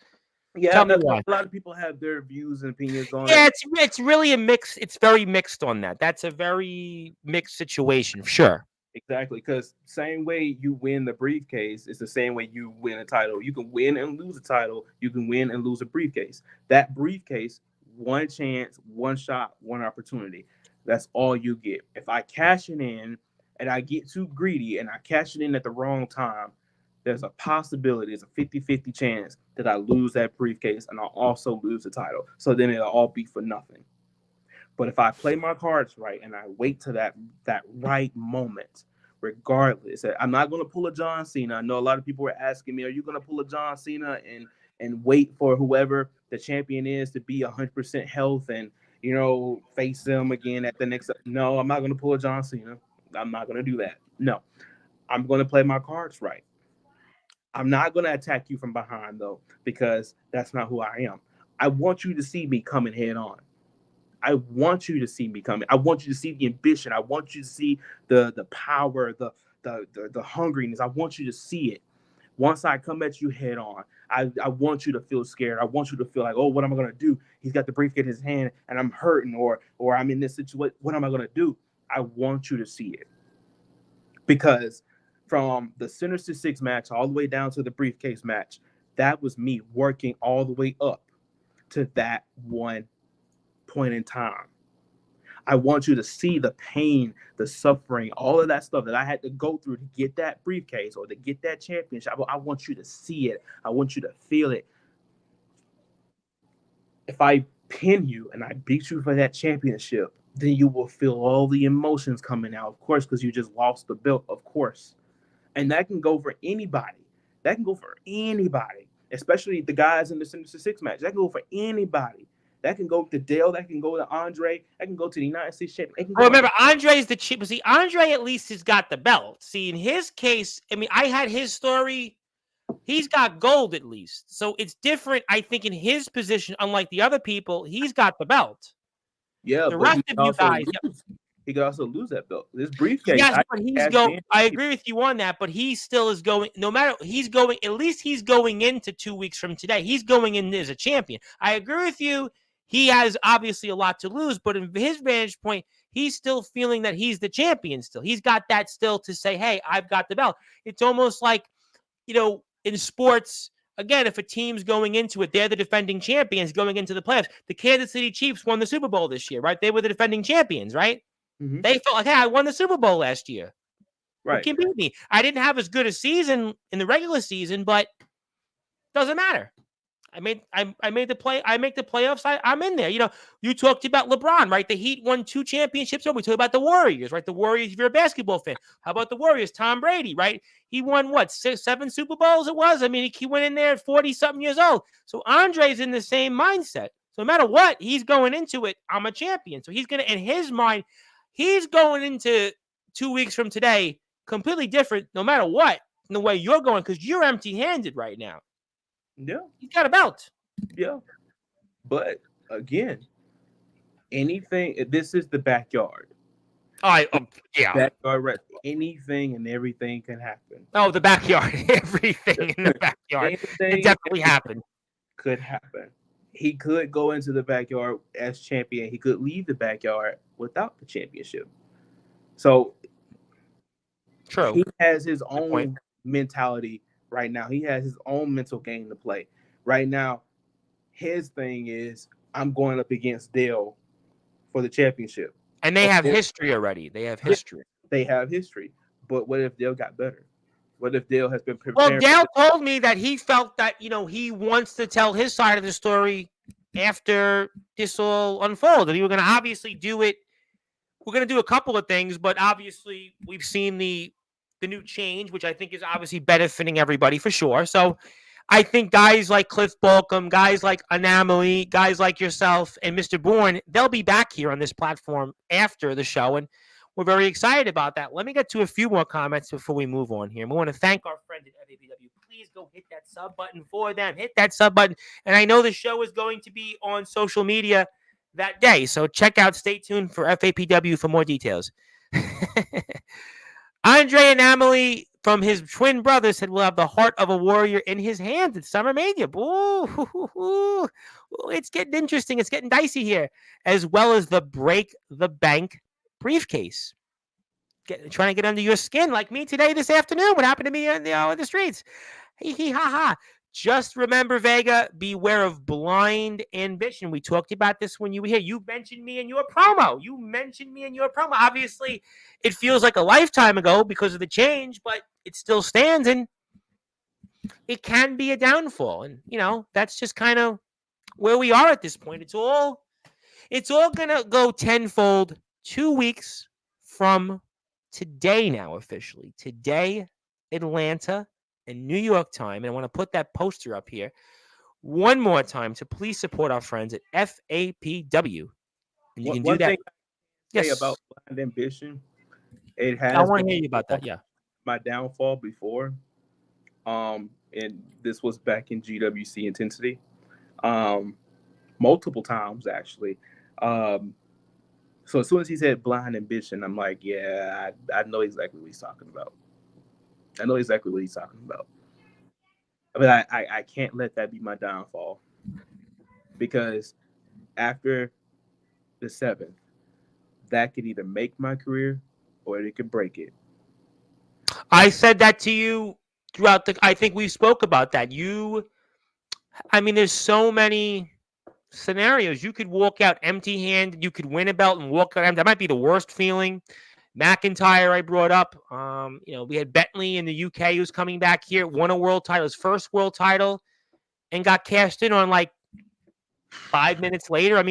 yeah. Tell me why. A lot of people have their views and opinions on Yeah, it. it's really a mix. It's very mixed on that. That's a very mixed situation, sure. Exactly, because same way you win the briefcase, it's the same way you win a title. You can win and lose a title. You can win and lose a briefcase. That briefcase, one chance, one shot, one opportunity. That's all you get. If I cash it in and I get too greedy and I cash it in at the wrong time, there's a possibility, there's a 50-50 chance that I lose that briefcase and I'll also lose the title. So then it'll all be for nothing. But if I play my cards right and I wait to that right moment, regardless, I'm not going to pull a John Cena. I know a lot of people were asking me, "Are you going to pull a John Cena and wait for whoever the champion is to be 100% health and face them again at the next?" No, I'm not going to pull a John Cena. I'm not going to do that. No, I'm going to play my cards right. I'm not going to attack you from behind though, because that's not who I am. I want you to see me coming head on. I want you to see me coming. I want you to see the ambition. I want you to see the power, the hungriness. I want you to see it. Once I come at you head on, I want you to feel scared. I want you to feel like, oh, what am I gonna do? He's got the briefcase in his hand and I'm hurting, or I'm in this situation. What am I gonna do? I want you to see it. Because from the Sinister Six match all the way down to the briefcase match, that was me working all the way up to that one point in time. I want you to see the pain, the suffering, all of that stuff that I had to go through to get that briefcase or to get that championship. I want you to see it. I want you to feel it. If I pin you and I beat you for that championship, then you will feel all the emotions coming out, of course, because you just lost the belt, of course. And that can go for anybody. That can go for anybody, especially the guys in the Sinister Six match. That can go for anybody. That can go to Dale. That can go to Andre. That can go to the United States champion. It can Well, go remember, Andre is the cheap. See, Andre at least has got the belt. See, in his case, I mean, I had his story. He's got gold at least. So it's different, I think, in his position, unlike the other people, he's got the belt. Yeah, The but rest of you guys, he could also lose that belt. This briefcase. yes, but I agree with you on that, but he still is going, no matter, he's going, at least he's going into 2 weeks from today. He's going in as a champion. I agree with you. He has obviously a lot to lose, but in his vantage point, he's still feeling that he's the champion still. He's got that still to say, hey, I've got the belt. It's almost like, in sports, again, if a team's going into it, they're the defending champions going into the playoffs. The Kansas City Chiefs won the Super Bowl this year, right? They were the defending champions, right? Mm-hmm. They felt like, hey, I won the Super Bowl last year. Right. Who can beat me? I didn't have as good a season in the regular season, but doesn't matter. I made the play. I make the playoffs. I'm in there. You talked about LeBron, right? The Heat won 2 championships. We talked about the Warriors, right? The Warriors, if you're a basketball fan. How about the Warriors? Tom Brady, right? He won, 7 Super Bowls it was? I mean, he went in there at 40-something years old. So Andre's in the same mindset. So no matter what, he's going into it, I'm a champion. So he's going to, in his mind, he's going into 2 weeks from today completely different no matter what, in the way you're going, because you're empty-handed right now. Yeah. He's got a belt. Yeah. But again, this is the backyard. Yeah. Backyard, anything and everything can happen. Oh, the backyard. Everything in the backyard. It definitely happened. Could happen. He could go into the backyard as champion. He could leave the backyard without the championship. So true. He has his own mentality right now. He has his own mental game to play. Right now, his thing is, I'm going up against Dale for the championship. And they have history already. They have history. They have history. But what if Dale got better? What if Dale has been prepared? Well, Dale told me that he felt that, he wants to tell his side of the story after this all unfolded. He was going to obviously do it. We're going to do a couple of things, but obviously we've seen the new change, which I think is obviously benefiting everybody for sure. So I think guys like Cliff Balcom, guys like Anomaly, guys like yourself and Mr. Bourne, they'll be back here on this platform after the show, and we're very excited about that. Let me get to a few more comments before we move on here. We want to thank our friend at FAPW. Please go hit that sub button for them. Hit that sub button. And I know the show is going to be on social media that day, so stay tuned for FAPW for more details. Andre Anomaly from his twin brother said will have the heart of a warrior in his hand at SummerMania. Ooh, it's getting interesting. It's getting dicey here. As well as the Break the Bank briefcase. Trying to get under your skin like me today, this afternoon. What happened to me in the streets? Hee ha ha. Just remember, Vega, beware of blind ambition. We talked about this when you were here. You mentioned me in your promo. Obviously, it feels like a lifetime ago because of the change, but it still stands, and it can be a downfall. And, that's just kind of where we are at this point. It's all going to go tenfold 2 weeks from today now, officially. Today, Atlanta and New York time, and I want to put that poster up here one more time to please support our friends at FAPW. And you can do that. Yes. About blind ambition, it has. I want to hear you about that. Yeah. My downfall before, and this was back in GWC Intensity, multiple times actually. So as soon as he said blind ambition, I'm like, yeah, I know exactly what he's talking about. But I can't let that be my downfall, because after the 7th, that could either make my career or it could break it. I said that to you throughout I think we spoke about that. There's so many scenarios. You could walk out empty-handed. You could win a belt and walk out empty. That might be the worst feeling. McIntyre, I brought up. We had Bentley in the UK who's coming back here, won a world title, his first world title, and got cashed in on like 5 minutes later.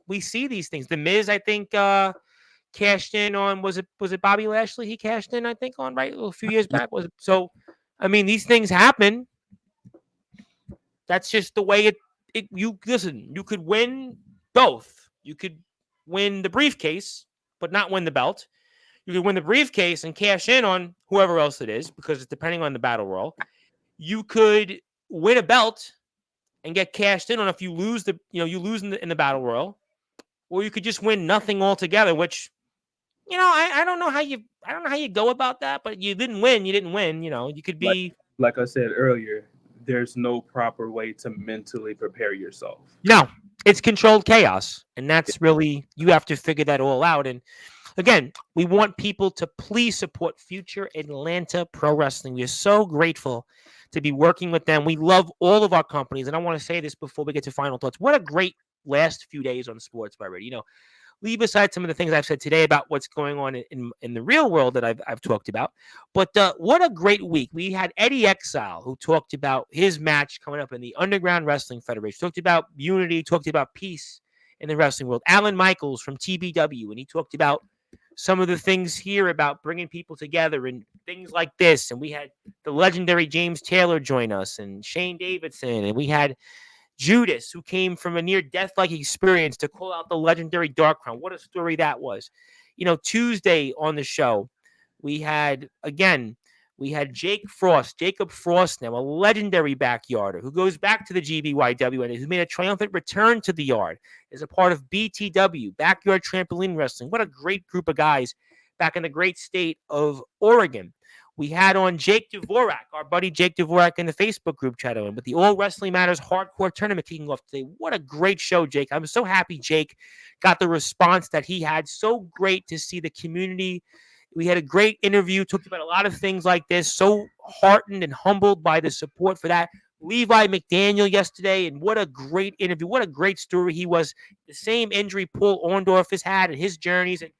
We see these things. The Miz, I think, cashed in on, was it Bobby Lashley? He cashed in, I think, on a few years back. These things happen. That's just the way you listen. You could win both. You could win the briefcase, but not win the belt. You could win the briefcase and cash in on whoever else it is, because it's depending on the battle royal. You could win a belt and get cashed in on if you lose you lose in the battle royal, or you could just win nothing altogether. Which, I don't know how you go about that, but you didn't win. You didn't win. You could be like I said earlier. There's no proper way to mentally prepare yourself. No, it's controlled chaos, and that's really, you have to figure that all out. And again, we want people to please support future Atlanta Pro Wrestling. We are so grateful to be working with them. We love all of our companies, and I want to say this before we get to final thoughts. What a great last few days on Sportzwire. Leave aside some of the things I've said today about what's going on in the real world that I've talked about. But what a great week. We had Eddie Exile, who talked about his match coming up in the Underground Wrestling Federation, talked about unity, talked about peace in the wrestling world. Alan Michaels from TBW, and he talked about some of the things here about bringing people together and things like this. And we had the legendary James Taylor join us, and Shane Davidson, and we had Judas, who came from a near-death-like experience to call out the legendary Dark Crown. What a story that was. Tuesday on the show, we had Jacob Frost now, a legendary backyarder who goes back to the GBYW and who made a triumphant return to the yard as a part of BTW, Backyard Trampoline Wrestling. What a great group of guys back in the great state of Oregon. We had on Jake Dvorak, our buddy Jake Dvorak, in the Facebook group chat, with the All Wrestling Matters Hardcore Tournament kicking off today. What a great show, Jake. I'm so happy Jake got the response that he had. So great to see the community. We had a great interview, talked about a lot of things like this. So heartened and humbled by the support for that. Levi McDaniel yesterday, and what a great interview. What a great story he was. The same injury Paul Orndorff has had in his journeys. And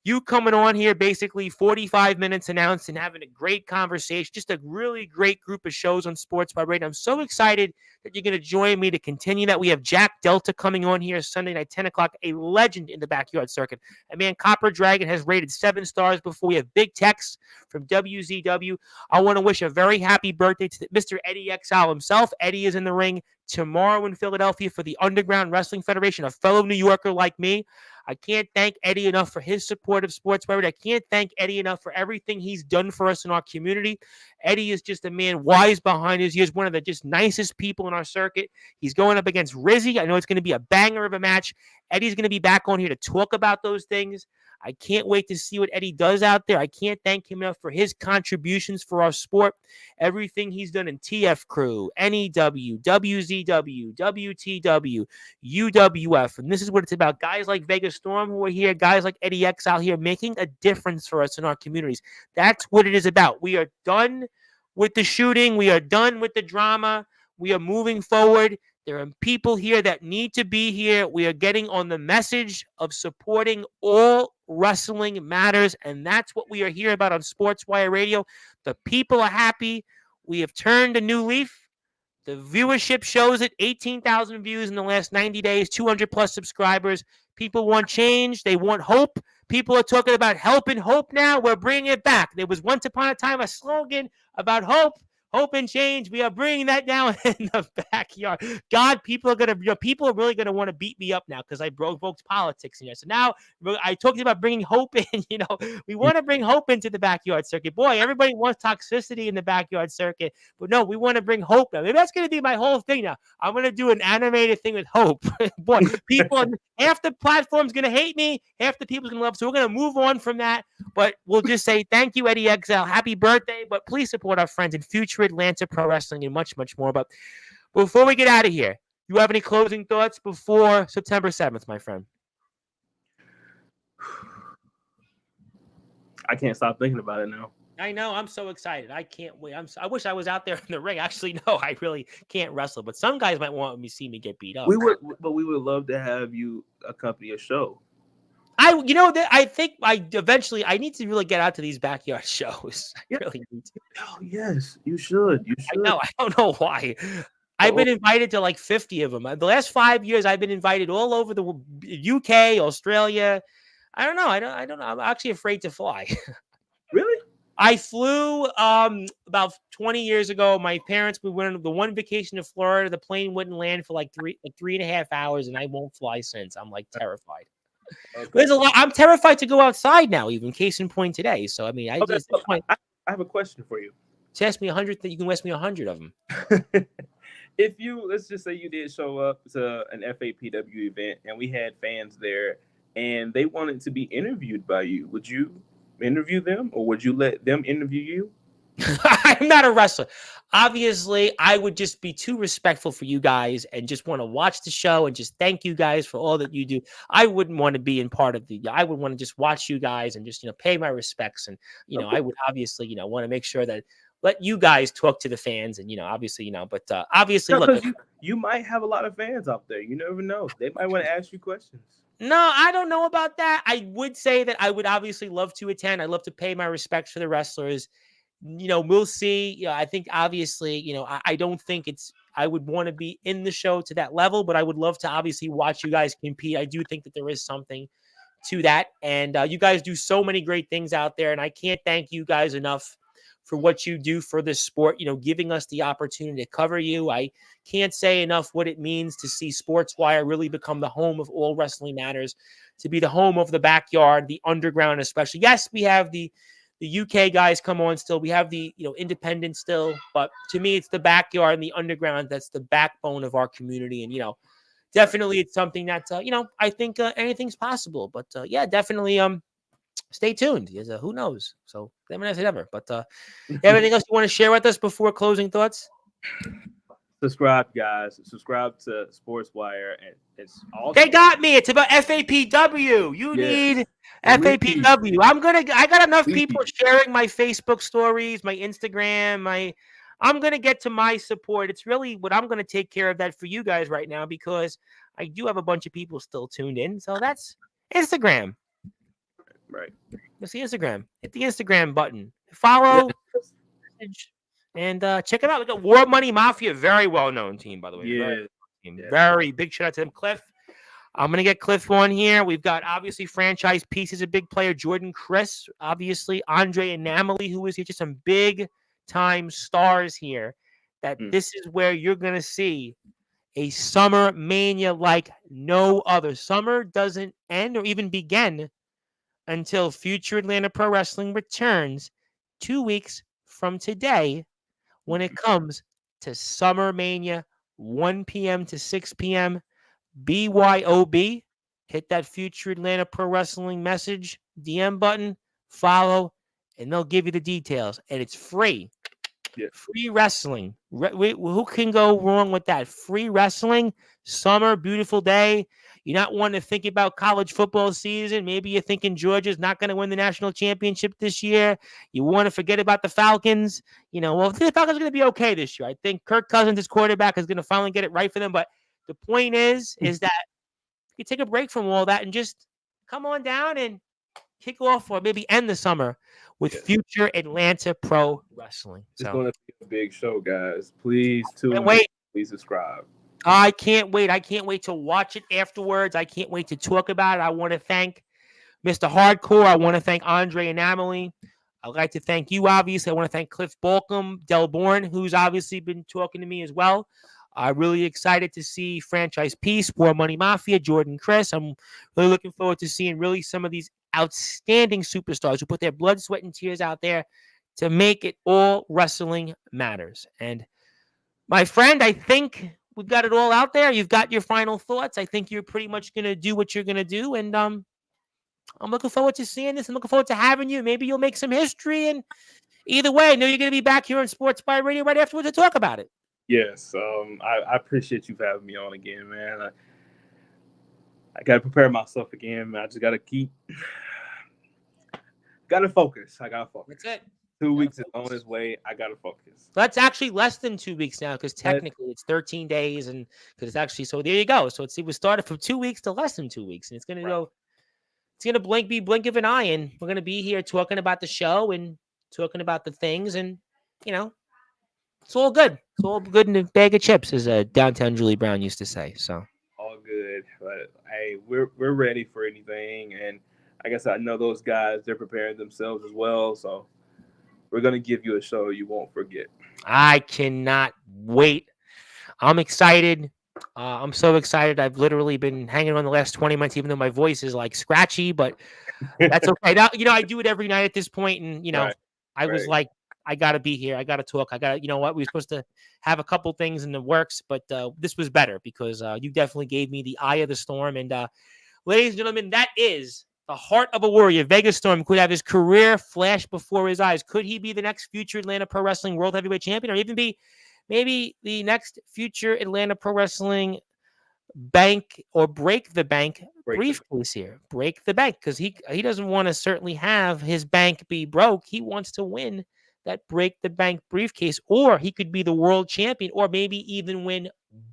you coming on here basically 45 minutes announced and having a great conversation. Just a really great group of shows on Sportzwire Radio. I'm so excited that you're going to join me to continue that. We have Jack Delta coming on here Sunday night, 10 o'clock, a legend in the backyard circuit. A man, Copper Dragon, has rated 7 stars before. We have Big Tex from WZW. I want to wish a very happy birthday to Mr. Eddie Exile himself. Eddie is in the ring tomorrow in Philadelphia for the Underground Wrestling Federation, a fellow New Yorker like me. I can't thank Eddie enough for his support of Sportswire. I can't thank Eddie enough for everything he's done for us in our community. Eddie is just a man wise behind his ears, one of the just nicest people in our circuit. He's going up against Rizzy. I know it's going to be a banger of a match. Eddie's going to be back on here to talk about those things. I can't wait to see what Eddie does out there. I can't thank him enough for his contributions for our sport. Everything he's done in TF Crew, NEW, WZW, WTW, UWF. And this is what it's about. Guys like Vega Storm who are here, guys like Eddie Exile here, making a difference for us in our communities. That's what it is about. We are done with the shooting. We are done with the drama. We are moving forward. There are people here that need to be here. We are getting on the message of supporting all wrestling matters, and that's what we are here about on Sportswire Radio. The people are happy. We have turned a new leaf. The viewership shows it. 18,000 views in the last 90 days, 200-plus subscribers. People want change. They want hope. People are talking about help and hope now. We're bringing it back. There was once upon a time a slogan about hope. Hope and change. We are bringing that down in the backyard. God, people are really gonna want to beat me up now because I provoked politics in here. So now I talked about bringing hope in. We want to bring hope into the backyard circuit. Boy, everybody wants toxicity in the backyard circuit, but no, we want to bring hope now. Maybe that's gonna be my whole thing now. I'm gonna do an animated thing with hope. Boy, people, half the platform's gonna hate me, half the people's gonna love. So we're gonna move on from that. But we'll just say thank you, Eddie Exile. Happy birthday. But please support our friends in future Atlanta Pro Wrestling and much, much more. But before we get out of here, you have any closing thoughts before September 7th, my friend? I can't stop thinking about it now. I know. I'm so excited. I can't wait. I wish I was out there in the ring. Actually, no, I really can't wrestle. But some guys might want me to see me get beat up. We would love to have you accompany a show. I think I need to really get out to these backyard shows. I really need to. Oh, yes, you should. I know. I don't know why. I've been invited to like 50 of them. The last 5 years, I've been invited all over the UK, Australia. I don't know. I don't know. I'm actually afraid to fly. Really? I flew about 20 years ago. My parents, we went on the one vacation to Florida. The plane wouldn't land for like 3.5 hours, and I won't fly since. I'm like terrified. Okay. There's a lot. I'm terrified to go outside now. Even case in point today. So I mean, I Okay, just so I have a question for you. ask me 100 that you can ask me 100 of them. If let's just say you did show up to an FAPW event and we had fans there and they wanted to be interviewed by you, would you interview them or would you let them interview you? I'm not a wrestler. Obviously, I would just be too respectful for you guys and just want to watch the show and just thank you guys for all that you do. I wouldn't want to be in part of I would want to just watch you guys and just, pay my respects. And, I would obviously, want to make sure that let you guys talk to the fans and, obviously, but obviously, No, look. because you might have a lot of fans out there. You never know. They might want to ask you questions. No, I don't know about that. I would say that I would obviously love to attend. I'd love to pay my respects for the wrestlers. We'll see. I think obviously, I don't think I would want to be in the show to that level, but I would love to obviously watch you guys compete. I do think that there is something to that. And you guys do so many great things out there. And I can't thank you guys enough for what you do for this sport, giving us the opportunity to cover you. I can't say enough what it means to see Sportswire really become the home of all wrestling matters, to be the home of the backyard, the underground especially. Yes, we have the UK guys come on still. We have the independent still, but to me, it's the backyard and the underground that's the backbone of our community. And definitely, it's something that I think anything's possible. But yeah, definitely stay tuned. Because, who knows? So never say never. But anything else you want to share with us before closing thoughts? Subscribe, guys. Subscribe to Sportswire, and it's all. They got me. It's about FAPW. You need FAPW. I got enough people sharing my Facebook stories, my Instagram, I'm gonna get to my support. It's really what I'm gonna take care of that for you guys right now because I do have a bunch of people still tuned in. So that's Instagram. Right. Let's see Instagram. Hit the Instagram button. Follow. And check it out. We got War Money Mafia, very well-known team, by the way. Yeah. Very big shout out to them. Cliff. I'm going to get Cliff on here. We've got, obviously, franchise pieces, a big player. Jordan Chris, obviously. Andre Anamali, who is here. Just some big-time stars here. That this is where you're going to see a Summer Mania like no other. Summer doesn't end or even begin until Future Atlanta Pro Wrestling returns 2 weeks from today when it comes to Summer Mania, 1 p.m. to 6 p.m. BYOB. Hit that Future Atlanta Pro Wrestling message, DM button, follow, and they'll give you the details. And it's free. Yeah. Free wrestling. Who can go wrong with that? Free wrestling, summer, beautiful day. You're not wanting to think about college football season. Maybe you're thinking Georgia's not going to win the national championship this year. You want to forget about the Falcons. Well, the Falcons are going to be okay this year. I think Kirk Cousins, his quarterback, is going to finally get it right for them. But the point is that you take a break from all that and just come on down and kick off or maybe end the summer with Future Atlanta Pro Wrestling. It's going to be a big show, guys. Please tune in. Please subscribe. I can't wait. I can't wait to watch it afterwards. I can't wait to talk about it. I want to thank Mr. Hardcore. I want to thank Andre Anamali. I'd like to thank you, obviously. I want to thank Cliff Balcom, Delborn, who's obviously been talking to me as well. I'm really excited to see Franchise Peace, War Money Mafia, Jordan Chris. I'm really looking forward to seeing really some of these outstanding superstars who put their blood, sweat, and tears out there to make it all wrestling matters. And my friend, I think we've got it all out there. You've got your final thoughts. I think you're pretty much going to do what you're going to do. And I'm looking forward to seeing this. I'm looking forward to having you. Maybe you'll make some history. And either way, I know you're going to be back here on Sportswire Radio right afterwards to talk about it. Yes. I appreciate you for having me on again, man. I got to prepare myself again, man. I just got to focus. I got to focus. That's it. 2 weeks is on its way. I got to focus. That's actually less than 2 weeks now because technically it's 13 days. And because it's actually, so there you go. So it was started from 2 weeks to less than 2 weeks. And it's going to go, it's going to blink of an eye. And we're going to be here talking about the show and talking about the things. And, it's all good. It's all good in a bag of chips, as downtown Julie Brown used to say. So all good, but hey, we're ready for anything, and I guess I know those guys. They're preparing themselves as well. So we're gonna give you a show you won't forget. I cannot wait. I'm excited. I'm so excited. I've literally been hanging on the last 20 minutes, even though my voice is like scratchy, but that's okay. Now, I do it every night at this point, and Right, I was right. like, I gotta be here. I gotta talk. I gotta, you know what? We were supposed to have a couple things in the works, but this was better because you definitely gave me the eye of the storm. And ladies and gentlemen, that is the heart of a warrior. Vega Storm could have his career flash before his eyes. Could he be the next future Atlanta Pro Wrestling World Heavyweight Champion, or even be maybe the next future Atlanta Pro Wrestling bank or break the bank Break the briefcase here? Break the bank, because he doesn't want to certainly have his bank be broke. He wants to win that break the bank briefcase, or he could be the world champion, or maybe even win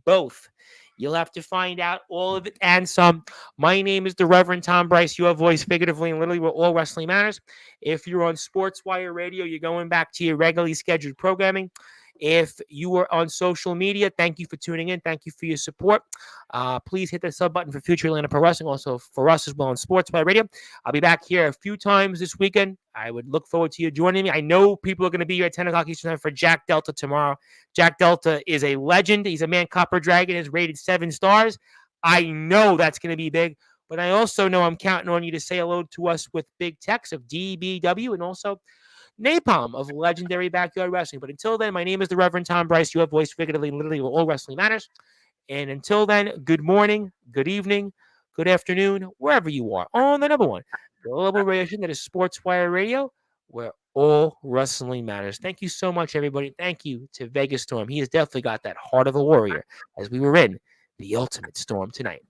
both. You'll have to find out all of it and some. My name is the Reverend Tom Bryce, your voice, figuratively and literally, where all wrestling matters. If you're on Sportswire Radio, you're going back to your regularly scheduled programming. If you are on social media, thank you for tuning in. Thank you for your support. Please hit the sub button for future Atlanta Pro Wrestling. Also for us as well on Sportswire Radio. I'll be back here a few times this weekend. I would look forward to you joining me. I know people are going to be here at 10 o'clock Eastern Time for Jack Delta tomorrow. Jack Delta is a legend. He's a man Copper Dragon, is rated 7 stars. I know that's going to be big, but I also know I'm counting on you to say hello to us with Big Tex of DBW and also Napalm of Legendary Backyard Wrestling. But until then, my name is the Reverend Tom Bryce, your voice, figuratively, literally, where all wrestling matters. And until then, good morning, good evening, good afternoon, wherever you are, on the number one global radio station that is Sportswire Radio, where all wrestling matters. Thank you so much, everybody. Thank you to Vegas Storm. He has definitely got that heart of a warrior, as we were in the ultimate storm tonight.